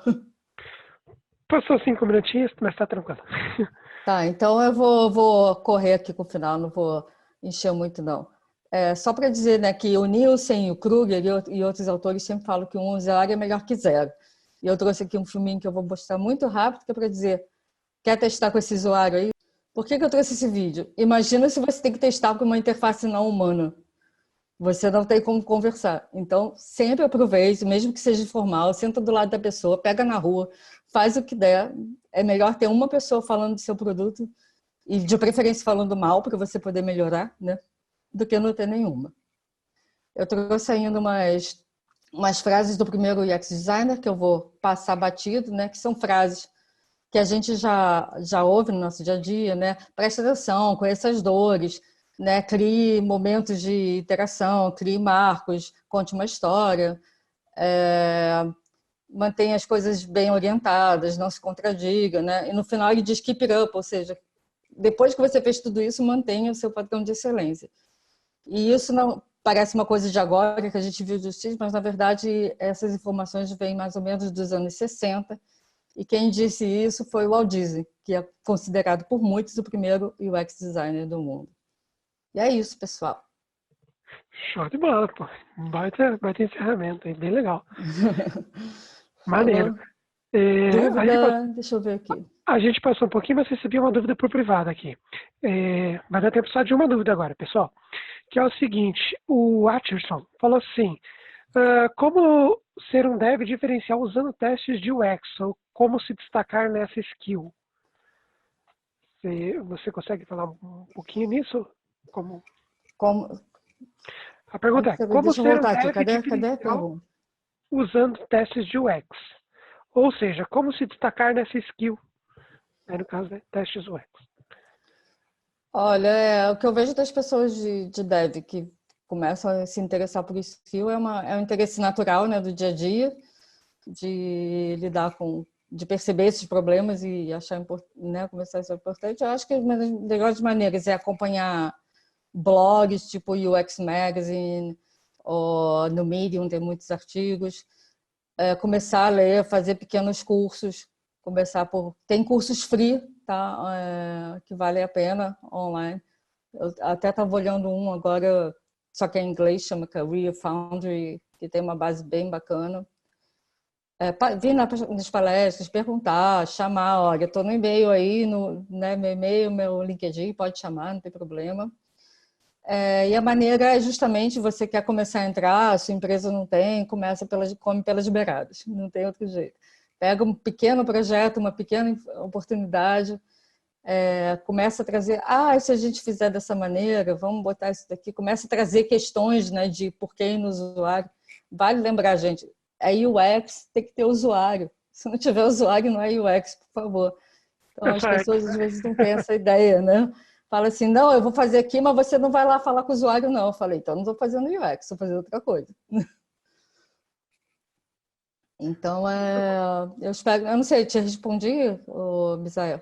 Passou 5 minutinhos, mas tá tranquilo. Tá, então eu vou correr aqui com o final, não vou encher muito, não. Só para dizer, né, que o Nielsen, o Kruger e outros autores sempre falam que um usuário é melhor que zero. E eu trouxe aqui um filminho que eu vou mostrar muito rápido, que é para dizer: quer testar com esse usuário aí? Por que eu trouxe esse vídeo? Imagina se você tem que testar com uma interface não humana. Você não tem como conversar. Então, sempre aproveite, mesmo que seja informal, senta do lado da pessoa, pega na rua, faz o que der. É melhor ter uma pessoa falando do seu produto, e de preferência falando mal, para você poder melhorar, né? Do que não ter nenhuma. Eu trouxe ainda umas frases do primeiro UX Designer, que eu vou passar batido, né? Que são frases que a gente já ouve no nosso dia a dia, né? Preste atenção, conheça as dores, né? Crie momentos de interação, crie marcos, conte uma história, mantenha as coisas bem orientadas, não se contradiga, né? E no final ele diz keep it up, ou seja, depois que você fez tudo isso, mantenha o seu padrão de excelência. E isso não parece uma coisa de agora, que a gente viu justiça, mas na verdade essas informações vêm mais ou menos dos anos 60, e quem disse isso foi o Walt Disney, que é considerado por muitos o primeiro UX designer do mundo. E é isso, pessoal. Show de bola, pô. Baita encerramento aí, bem legal. Maneiro. Dúvida? Deixa eu ver aqui. A gente passou um pouquinho, mas recebi uma dúvida por privado aqui. Vai dar tempo só de uma dúvida agora, pessoal. Que é o seguinte, o Atcherson falou assim: como ser um dev diferencial usando testes de UX, ou como se destacar nessa skill? Você consegue falar um pouquinho nisso? A pergunta é, como ser um dev diferencial usando testes de UX? Ou seja, como se destacar nessa skill? No caso, né, testes UX. Olha, o que eu vejo das pessoas de dev que começam a se interessar por skill é um interesse natural, né, do dia a dia, de lidar de perceber esses problemas e achar né, começar a ser importante. Eu acho que uma das melhores maneiras é acompanhar blogs tipo UX Magazine, ou no Medium tem muitos artigos. Começar a ler, fazer pequenos cursos, tem cursos free, tá? Que vale a pena online. Eu até estava olhando um agora, só que é em inglês, chama Career Foundry, que tem uma base bem bacana. Vir nas palestras, perguntar, chamar, olha, estou no e-mail aí, né, meu e-mail, meu LinkedIn, pode chamar, não tem problema. E a maneira é justamente, você quer começar a entrar, a sua empresa não tem, come pelas beiradas, não tem outro jeito. Pega um pequeno projeto, uma pequena oportunidade, começa a trazer, se a gente fizer dessa maneira, vamos botar isso daqui, começa a trazer questões, né, de por que no usuário. Vale lembrar, gente, UX tem que ter usuário. Se não tiver usuário, não é UX, por favor. Então, as pessoas às vezes não têm essa ideia, né? Fala assim, não, eu vou fazer aqui, mas você não vai lá falar com o usuário, não. Eu falei, então não estou fazendo UX, estou fazendo outra coisa. Então, eu espero, eu não sei, te respondi, Misael?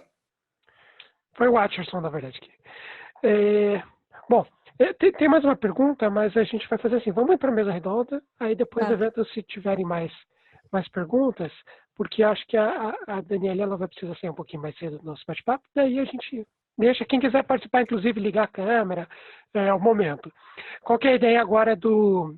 Foi o Atcherson, na verdade. Bom, tem mais uma pergunta, mas a gente vai fazer assim, vamos ir para a mesa redonda, aí depois do evento, se tiverem mais perguntas, porque acho que a Daniela ela vai precisar sair um pouquinho mais cedo do nosso bate-papo, daí a gente deixa, quem quiser participar, inclusive ligar a câmera, ao momento. Qual que é a ideia agora do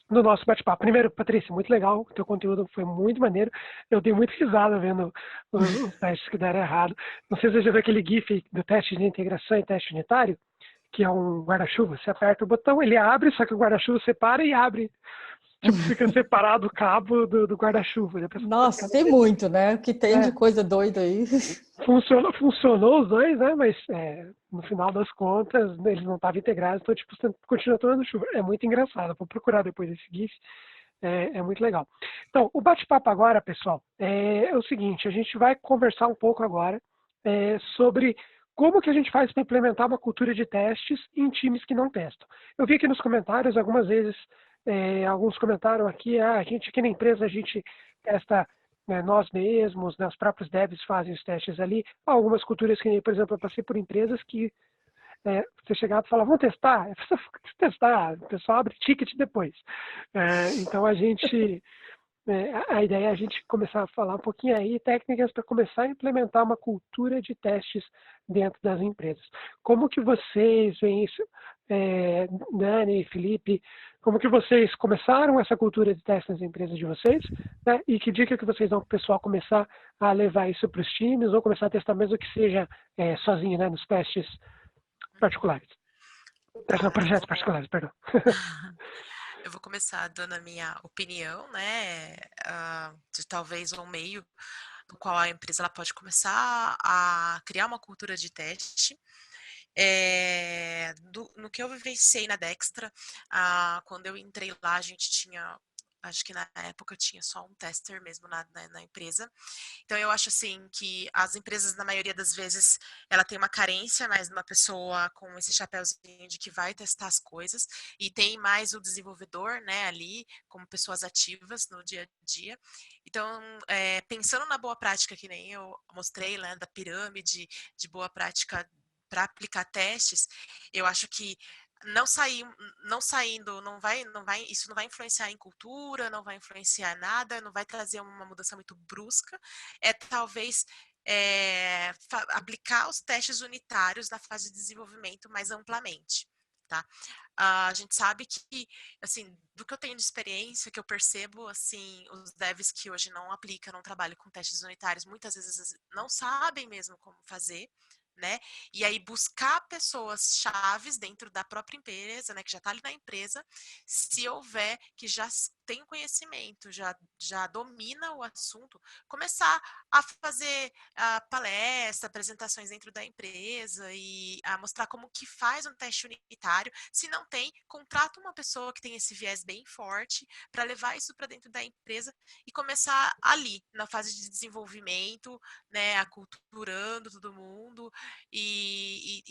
nosso bate-papo? Primeiro, Patrícia, muito legal, o teu conteúdo foi muito maneiro, eu dei muita risada vendo os testes que deram errado. Não sei se você já viu aquele GIF do teste de integração e teste unitário, que é um guarda-chuva, você aperta o botão, ele abre, só que o guarda-chuva separa e abre. Tipo, fica separado o cabo do guarda-chuva. Nossa, tem muito, né? O que tem de coisa doida aí. Funcionou os dois, né? Mas no final das contas, eles não estavam integrados, então tipo, você continua tomando chuva. É muito engraçado. Vou procurar depois esse GIF. É muito legal. Então, o bate-papo agora, pessoal, é o seguinte, a gente vai conversar um pouco agora sobre como que a gente faz para implementar uma cultura de testes em times que não testam. Eu vi aqui nos comentários, algumas vezes, alguns comentaram aqui, a gente aqui na empresa, a gente testa nós mesmos, né, os próprios devs fazem os testes ali. Algumas culturas que, por exemplo, eu passei por empresas que você chegava e falava, vamos testar? Você testar, o pessoal abre ticket depois. Então, a ideia é a gente começar a falar um pouquinho aí técnicas para começar a implementar uma cultura de testes dentro das empresas. Como que vocês veem isso, Dani e Felipe, como que vocês começaram essa cultura de testes nas empresas de vocês, né? E que dica que vocês dão para o pessoal começar a levar isso para os times ou começar a testar mesmo que seja sozinho, né, nos testes particulares. Não, projetos particulares, perdão. Eu vou começar dando a minha opinião, né, de talvez um meio no qual a empresa ela pode começar a criar uma cultura de teste. No que eu vivenciei na Dextra, quando eu entrei lá, a gente tinha, acho que na época tinha só um tester mesmo na empresa. Então eu acho assim que as empresas, na maioria das vezes, ela tem uma carência mais de uma pessoa com esse chapéuzinho de que vai testar as coisas, e tem mais o desenvolvedor, né, ali, como pessoas ativas no dia a dia. Então, pensando na boa prática, que nem eu mostrei, né, da pirâmide de boa prática para aplicar testes, eu acho que não saindo, isso não vai influenciar em cultura, não vai influenciar nada, não vai trazer uma mudança muito brusca. Talvez aplicar os testes unitários na fase de desenvolvimento mais amplamente, tá? A gente sabe que, assim, do que eu tenho de experiência, que eu percebo, assim, os devs que hoje não aplicam, não trabalham com testes unitários, muitas vezes não sabem mesmo como fazer, né? E aí buscar pessoas chaves dentro da própria empresa, né, que já está ali na empresa, se houver que já tem conhecimento, já domina o assunto, começar a fazer palestra, apresentações dentro da empresa e a mostrar como que faz um teste unitário. Se não tem, contrata uma pessoa que tem esse viés bem forte para levar isso para dentro da empresa e começar ali, na fase de desenvolvimento, né, aculturando todo mundo e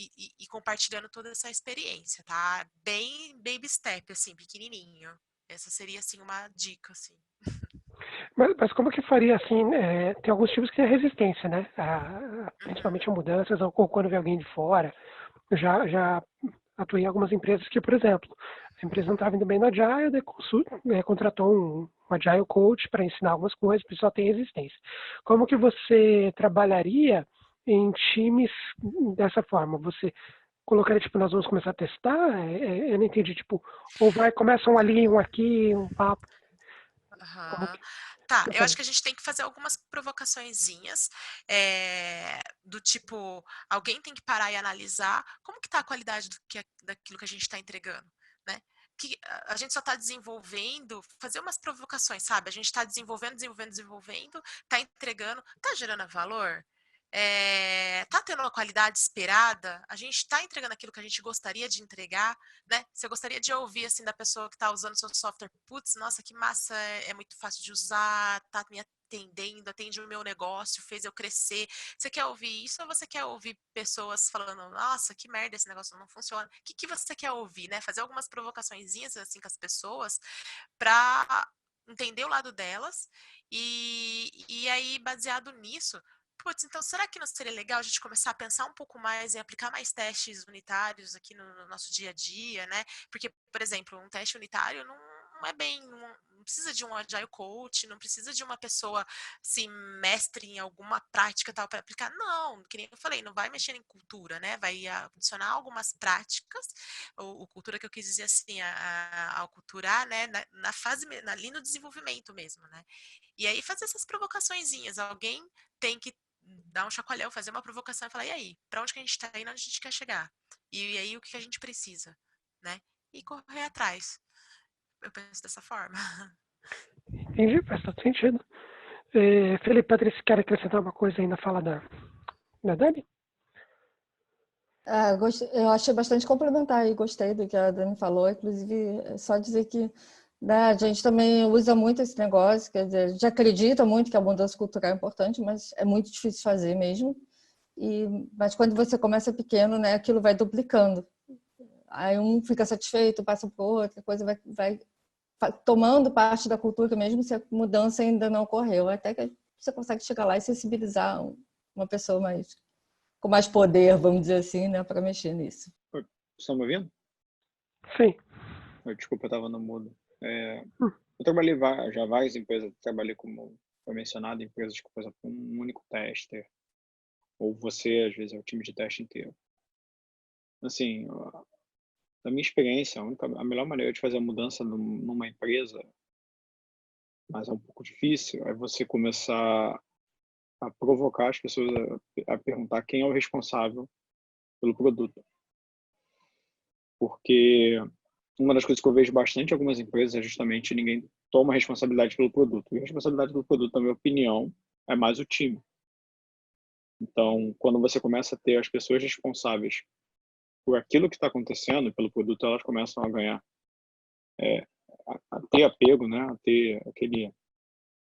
compartilhando toda essa experiência, tá? Bem baby step, assim, pequenininho. Essa seria, assim, uma dica, assim. Mas como que faria, assim, tem alguns tipos que têm resistência, né? Principalmente a mudanças ou quando vem alguém de fora. Eu já atuei em algumas empresas que, por exemplo, essa empresa não estava indo bem no Agile, daí contratou um Agile Coach para ensinar algumas coisas, para só ter resistência. Como que você trabalharia em times dessa forma? Você colocaria, tipo, nós vamos começar a testar? Eu não entendi, tipo, ou começa um ali, um aqui, um papo. Como Aham. que Tá, você eu acho faz? que a gente tem que fazer algumas provocaçõezinhas, do tipo, alguém tem que parar e analisar como que tá a qualidade daquilo que a gente está entregando, né? Que a gente só está desenvolvendo, fazer umas provocações, sabe? A gente está desenvolvendo, está entregando, está gerando valor, tá tendo uma qualidade esperada, a gente está entregando aquilo que a gente gostaria de entregar, né? Você gostaria de ouvir assim da pessoa que está usando seu software, putz, nossa, que massa, é muito fácil de usar, tá me atendendo, atende o meu negócio, fez eu crescer. Você quer ouvir isso ou você quer ouvir pessoas falando, nossa, que merda, esse negócio não funciona? O que você quer ouvir, né? Fazer algumas provocaçõezinhas assim com as pessoas para entender o lado delas e aí, baseado nisso, putz, então será que não seria legal a gente começar a pensar um pouco mais em aplicar mais testes unitários aqui no nosso dia a dia, né? Porque, por exemplo, um teste unitário não é bem, não precisa de um agile coach, não precisa de uma pessoa se mestre em alguma prática tal para aplicar. Não, que nem eu falei, não vai mexer em cultura, né? Vai adicionar algumas práticas, ou cultura que eu quis dizer assim, a aculturar, né? Na fase, ali no desenvolvimento mesmo, né? E aí fazer essas provocaçõezinhas. Alguém tem que dar um chacoalhão, fazer uma provocação e falar, e aí, para onde que a gente está indo, onde a gente quer chegar? E aí, o que a gente precisa, né? E correr atrás. Eu penso dessa forma. Entendi, faz todo sentido. Felipe, Patrícia, quer acrescentar uma coisa aí na fala da Dani? Eu achei bastante complementar e gostei do que a Dani falou. Inclusive, é só dizer que, né, a gente também usa muito esse negócio, quer dizer, a gente acredita muito que a mudança cultural é importante, mas é muito difícil fazer mesmo. Mas quando você começa pequeno, né, aquilo vai duplicando. Aí um fica satisfeito, passa para o outro, a coisa vai tomando parte da cultura, mesmo se a mudança ainda não ocorreu, até que você consegue chegar lá e sensibilizar uma pessoa com mais poder, vamos dizer assim, né, para mexer nisso. Estão me ouvindo? Sim. Desculpa, eu estava no mudo. Hum. Eu trabalhei já várias empresas, trabalhei como foi mencionado, empresas com, por exemplo, um único tester, ou você, às vezes, é o time de teste inteiro. Assim, na minha experiência, a melhor maneira de fazer a mudança numa empresa, mas é um pouco difícil, é você começar a provocar as pessoas a perguntar quem é o responsável pelo produto. Porque uma das coisas que eu vejo bastante em algumas empresas é justamente ninguém toma responsabilidade pelo produto. E a responsabilidade pelo produto, na minha opinião, é mais o time. Então, quando você começa a ter as pessoas responsáveis por aquilo que está acontecendo, pelo produto, elas começam a ganhar, a ter apego, né? A ter aquele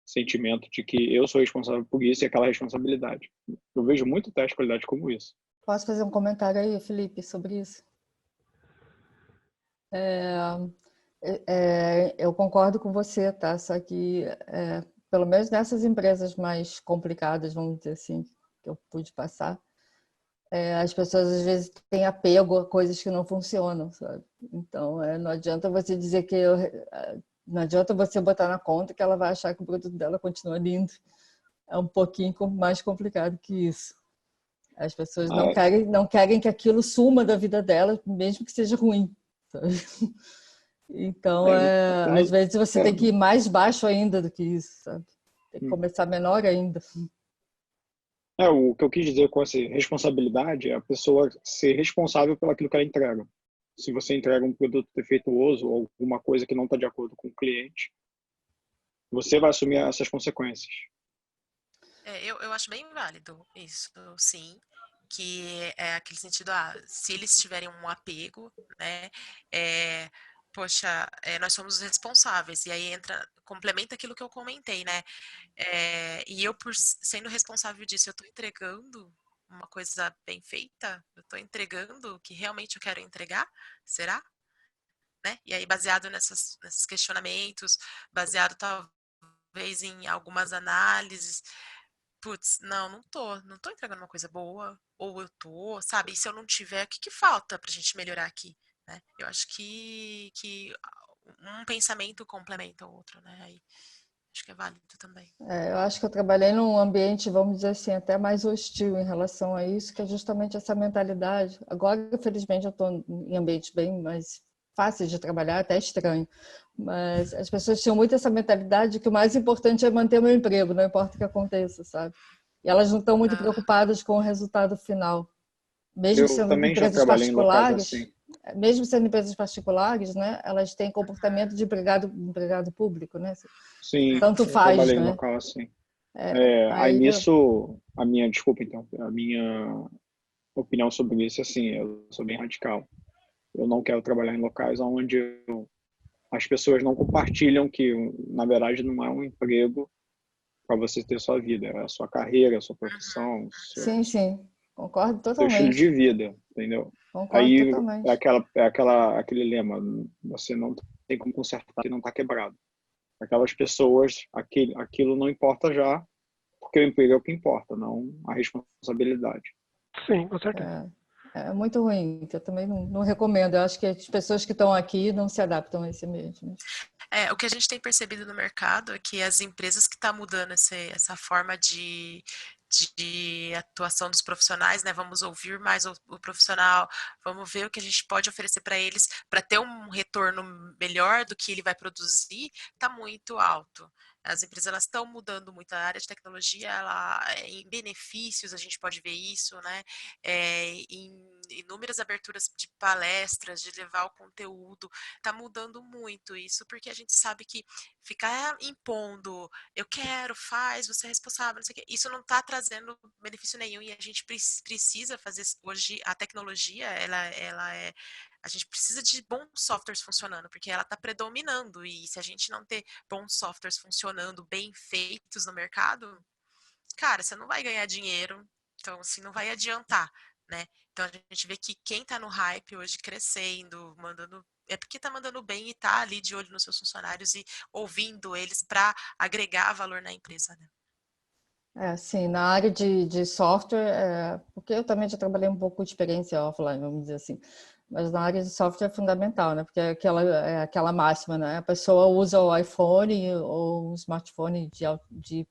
sentimento de que eu sou responsável por isso e aquela responsabilidade. Eu vejo muito teste de qualidade como isso. Posso fazer um comentário aí, Felipe, sobre isso? Eu concordo com você, tá? Só que, pelo menos nessas empresas mais complicadas, vamos dizer assim, que eu pude passar, as pessoas às vezes têm apego a coisas que não funcionam, sabe? Então, não adianta você dizer não adianta você botar na conta que ela vai achar que o produto dela continua lindo. É um pouquinho mais complicado que isso. As pessoas não querem que aquilo suma da vida delas, mesmo que seja ruim, sabe? Então, às vezes você tem que ir mais baixo ainda do que isso, sabe? Tem que começar menor ainda. O que eu quis dizer com essa responsabilidade é a pessoa ser responsável pelo aquilo que ela entrega. Se você entrega um produto defeituoso ou alguma coisa que não está de acordo com o cliente, você vai assumir essas consequências. Eu acho bem válido isso, sim. Que é aquele sentido, se eles tiverem um apego, né? Poxa, nós somos os responsáveis. E aí complementa aquilo que eu comentei, né? E eu, por sendo responsável disso, eu estou entregando uma coisa bem feita? Eu estou entregando o que realmente eu quero entregar? Será? Né? E aí, baseado nesses questionamentos, baseado talvez em algumas análises, putz, não tô entregando uma coisa boa, ou eu tô, sabe? E se eu não tiver, o que falta pra gente melhorar aqui, né? Eu acho que um pensamento complementa o outro, né? Aí, acho que é válido também. Eu acho que eu trabalhei num ambiente, vamos dizer assim, até mais hostil em relação a isso, que é justamente essa mentalidade. Agora, infelizmente, eu estou em ambientes bem mais fáceis de trabalhar, até estranho, mas as pessoas tinham muito essa mentalidade de que o mais importante é manter o meu emprego, não importa o que aconteça, sabe? E elas não estão muito preocupadas com o resultado final. Mesmo Eu sendo também já empresas trabalhei em locais particulares, assim. mesmo sendo empresas particulares, né, elas têm comportamento de empregado público, né? Sim, Tanto eu faz, trabalhei em né? local assim. Aí Aí, nisso, desculpa então, a minha opinião sobre isso, assim, eu sou bem radical. Eu não quero trabalhar em locais onde as pessoas não compartilham que, na verdade, não é um emprego para você ter sua vida, é a sua carreira, a sua profissão, sim, sim, concordo seu estilo de totalmente. vida, entendeu? Concordo Aí totalmente. aquele lema, você não tem como consertar e não está quebrado. Aquelas pessoas, aquilo não importa já, porque o emprego é o que importa, não a responsabilidade. Sim, com certeza. É muito ruim, que eu também não recomendo. Eu acho que as pessoas que estão aqui não se adaptam a esse ambiente. O que a gente tem percebido no mercado é que as empresas que estão mudando essa forma de atuação dos profissionais, né? Vamos ouvir mais o profissional, vamos ver o que a gente pode oferecer para eles para ter um retorno melhor do que ele vai produzir, está muito alto. As empresas elas estão mudando muito, a área de tecnologia, em benefícios a gente pode ver isso, né? Em inúmeras aberturas de palestras, de levar o conteúdo, está mudando muito isso, porque a gente sabe que ficar impondo, eu quero, faz, você é responsável, não sei o quê, isso não está trazendo benefício nenhum e a gente precisa fazer hoje a tecnologia, a gente precisa de bons softwares funcionando, porque ela está predominando e se a gente não ter bons softwares funcionando, bem feitos no mercado, cara, você não vai ganhar dinheiro, então assim, não vai adiantar, né? Então a gente vê que quem está no hype hoje crescendo, mandando, é porque está mandando bem e está ali de olho nos seus funcionários e ouvindo eles para agregar valor na empresa, né? Sim, na área de software, porque eu também já trabalhei um pouco de experiência offline, vamos dizer assim, mas na área de software é fundamental, né? Porque é aquela máxima, né? A pessoa usa o iPhone ou um smartphone de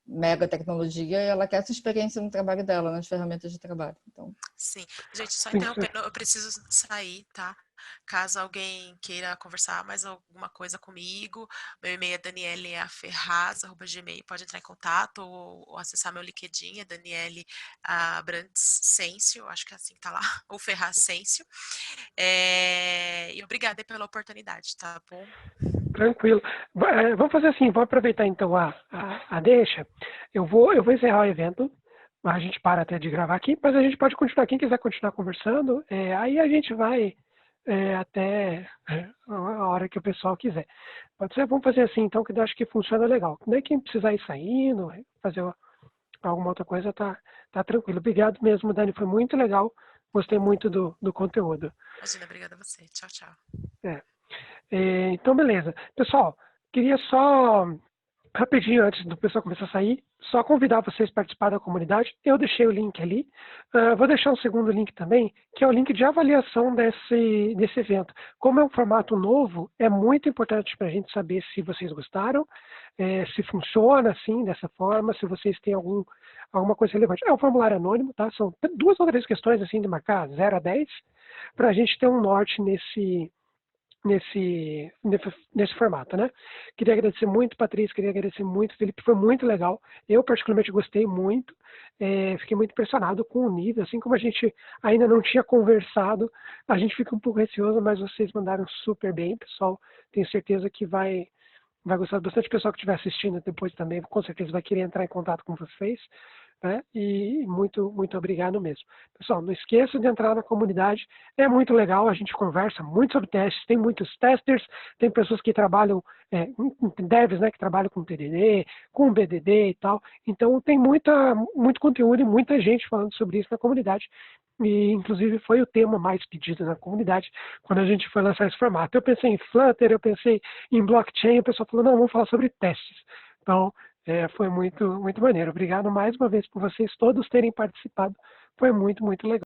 mega tecnologia e ela quer essa experiência no trabalho dela, nas ferramentas de trabalho. Então, Sim. Gente, só Tem que ser. interrompendo, eu preciso sair, tá? Caso alguém queira conversar mais alguma coisa comigo, meu e-mail é danieleaferraz@gmail, pode entrar em contato ou acessar meu LinkedIn, é Daniele Brandes Sêncio, acho que é assim que tá lá, ou Ferraz Sêncio. E obrigada pela oportunidade, tá bom? Tranquilo. Vamos fazer assim, vou aproveitar então a deixa. Eu vou encerrar o evento. A gente para até de gravar aqui, mas a gente pode continuar. Quem quiser continuar conversando, aí a gente vai até a hora que o pessoal quiser. Pode ser, vamos fazer assim então, que eu acho que funciona legal. Nem quem precisar ir saindo, fazer alguma outra coisa, tá tranquilo. Obrigado mesmo, Dani, foi muito legal. Gostei muito do conteúdo. Imagina, obrigada a você. Tchau, tchau. Então, beleza. Pessoal, queria só, rapidinho, antes do pessoal começar a sair, só convidar vocês a participar da comunidade. Eu deixei o link ali. Vou deixar um segundo link também, que é o link de avaliação desse evento. Como é um formato novo, é muito importante para a gente saber se vocês gostaram, se funciona assim, dessa forma, se vocês têm alguma coisa relevante. É um formulário anônimo, tá? São 2 ou 3 questões assim de marcar 0 a 10, para a gente ter um norte nesse formato, né? Queria agradecer muito, Patrícia, queria agradecer muito, Felipe, foi muito legal. Eu, particularmente, gostei muito, fiquei muito impressionado com o nível, assim como a gente ainda não tinha conversado, a gente fica um pouco receoso, mas vocês mandaram super bem, pessoal. Tenho certeza que vai gostar bastante. O pessoal que estiver assistindo depois também, com certeza vai querer entrar em contato com vocês. Né? E muito, muito obrigado mesmo. Pessoal, não esqueça de entrar na comunidade, é muito legal, a gente conversa muito sobre testes, tem muitos testers, tem pessoas que trabalham, devs, né, que trabalham com TDD, com BDD e tal, então tem muito conteúdo e muita gente falando sobre isso na comunidade, e inclusive foi o tema mais pedido na comunidade quando a gente foi lançar esse formato. Eu pensei em Flutter, eu pensei em blockchain, o pessoal falou, não, vamos falar sobre testes. Então, foi muito, muito maneiro. Obrigado mais uma vez por vocês todos terem participado. Foi muito, muito legal.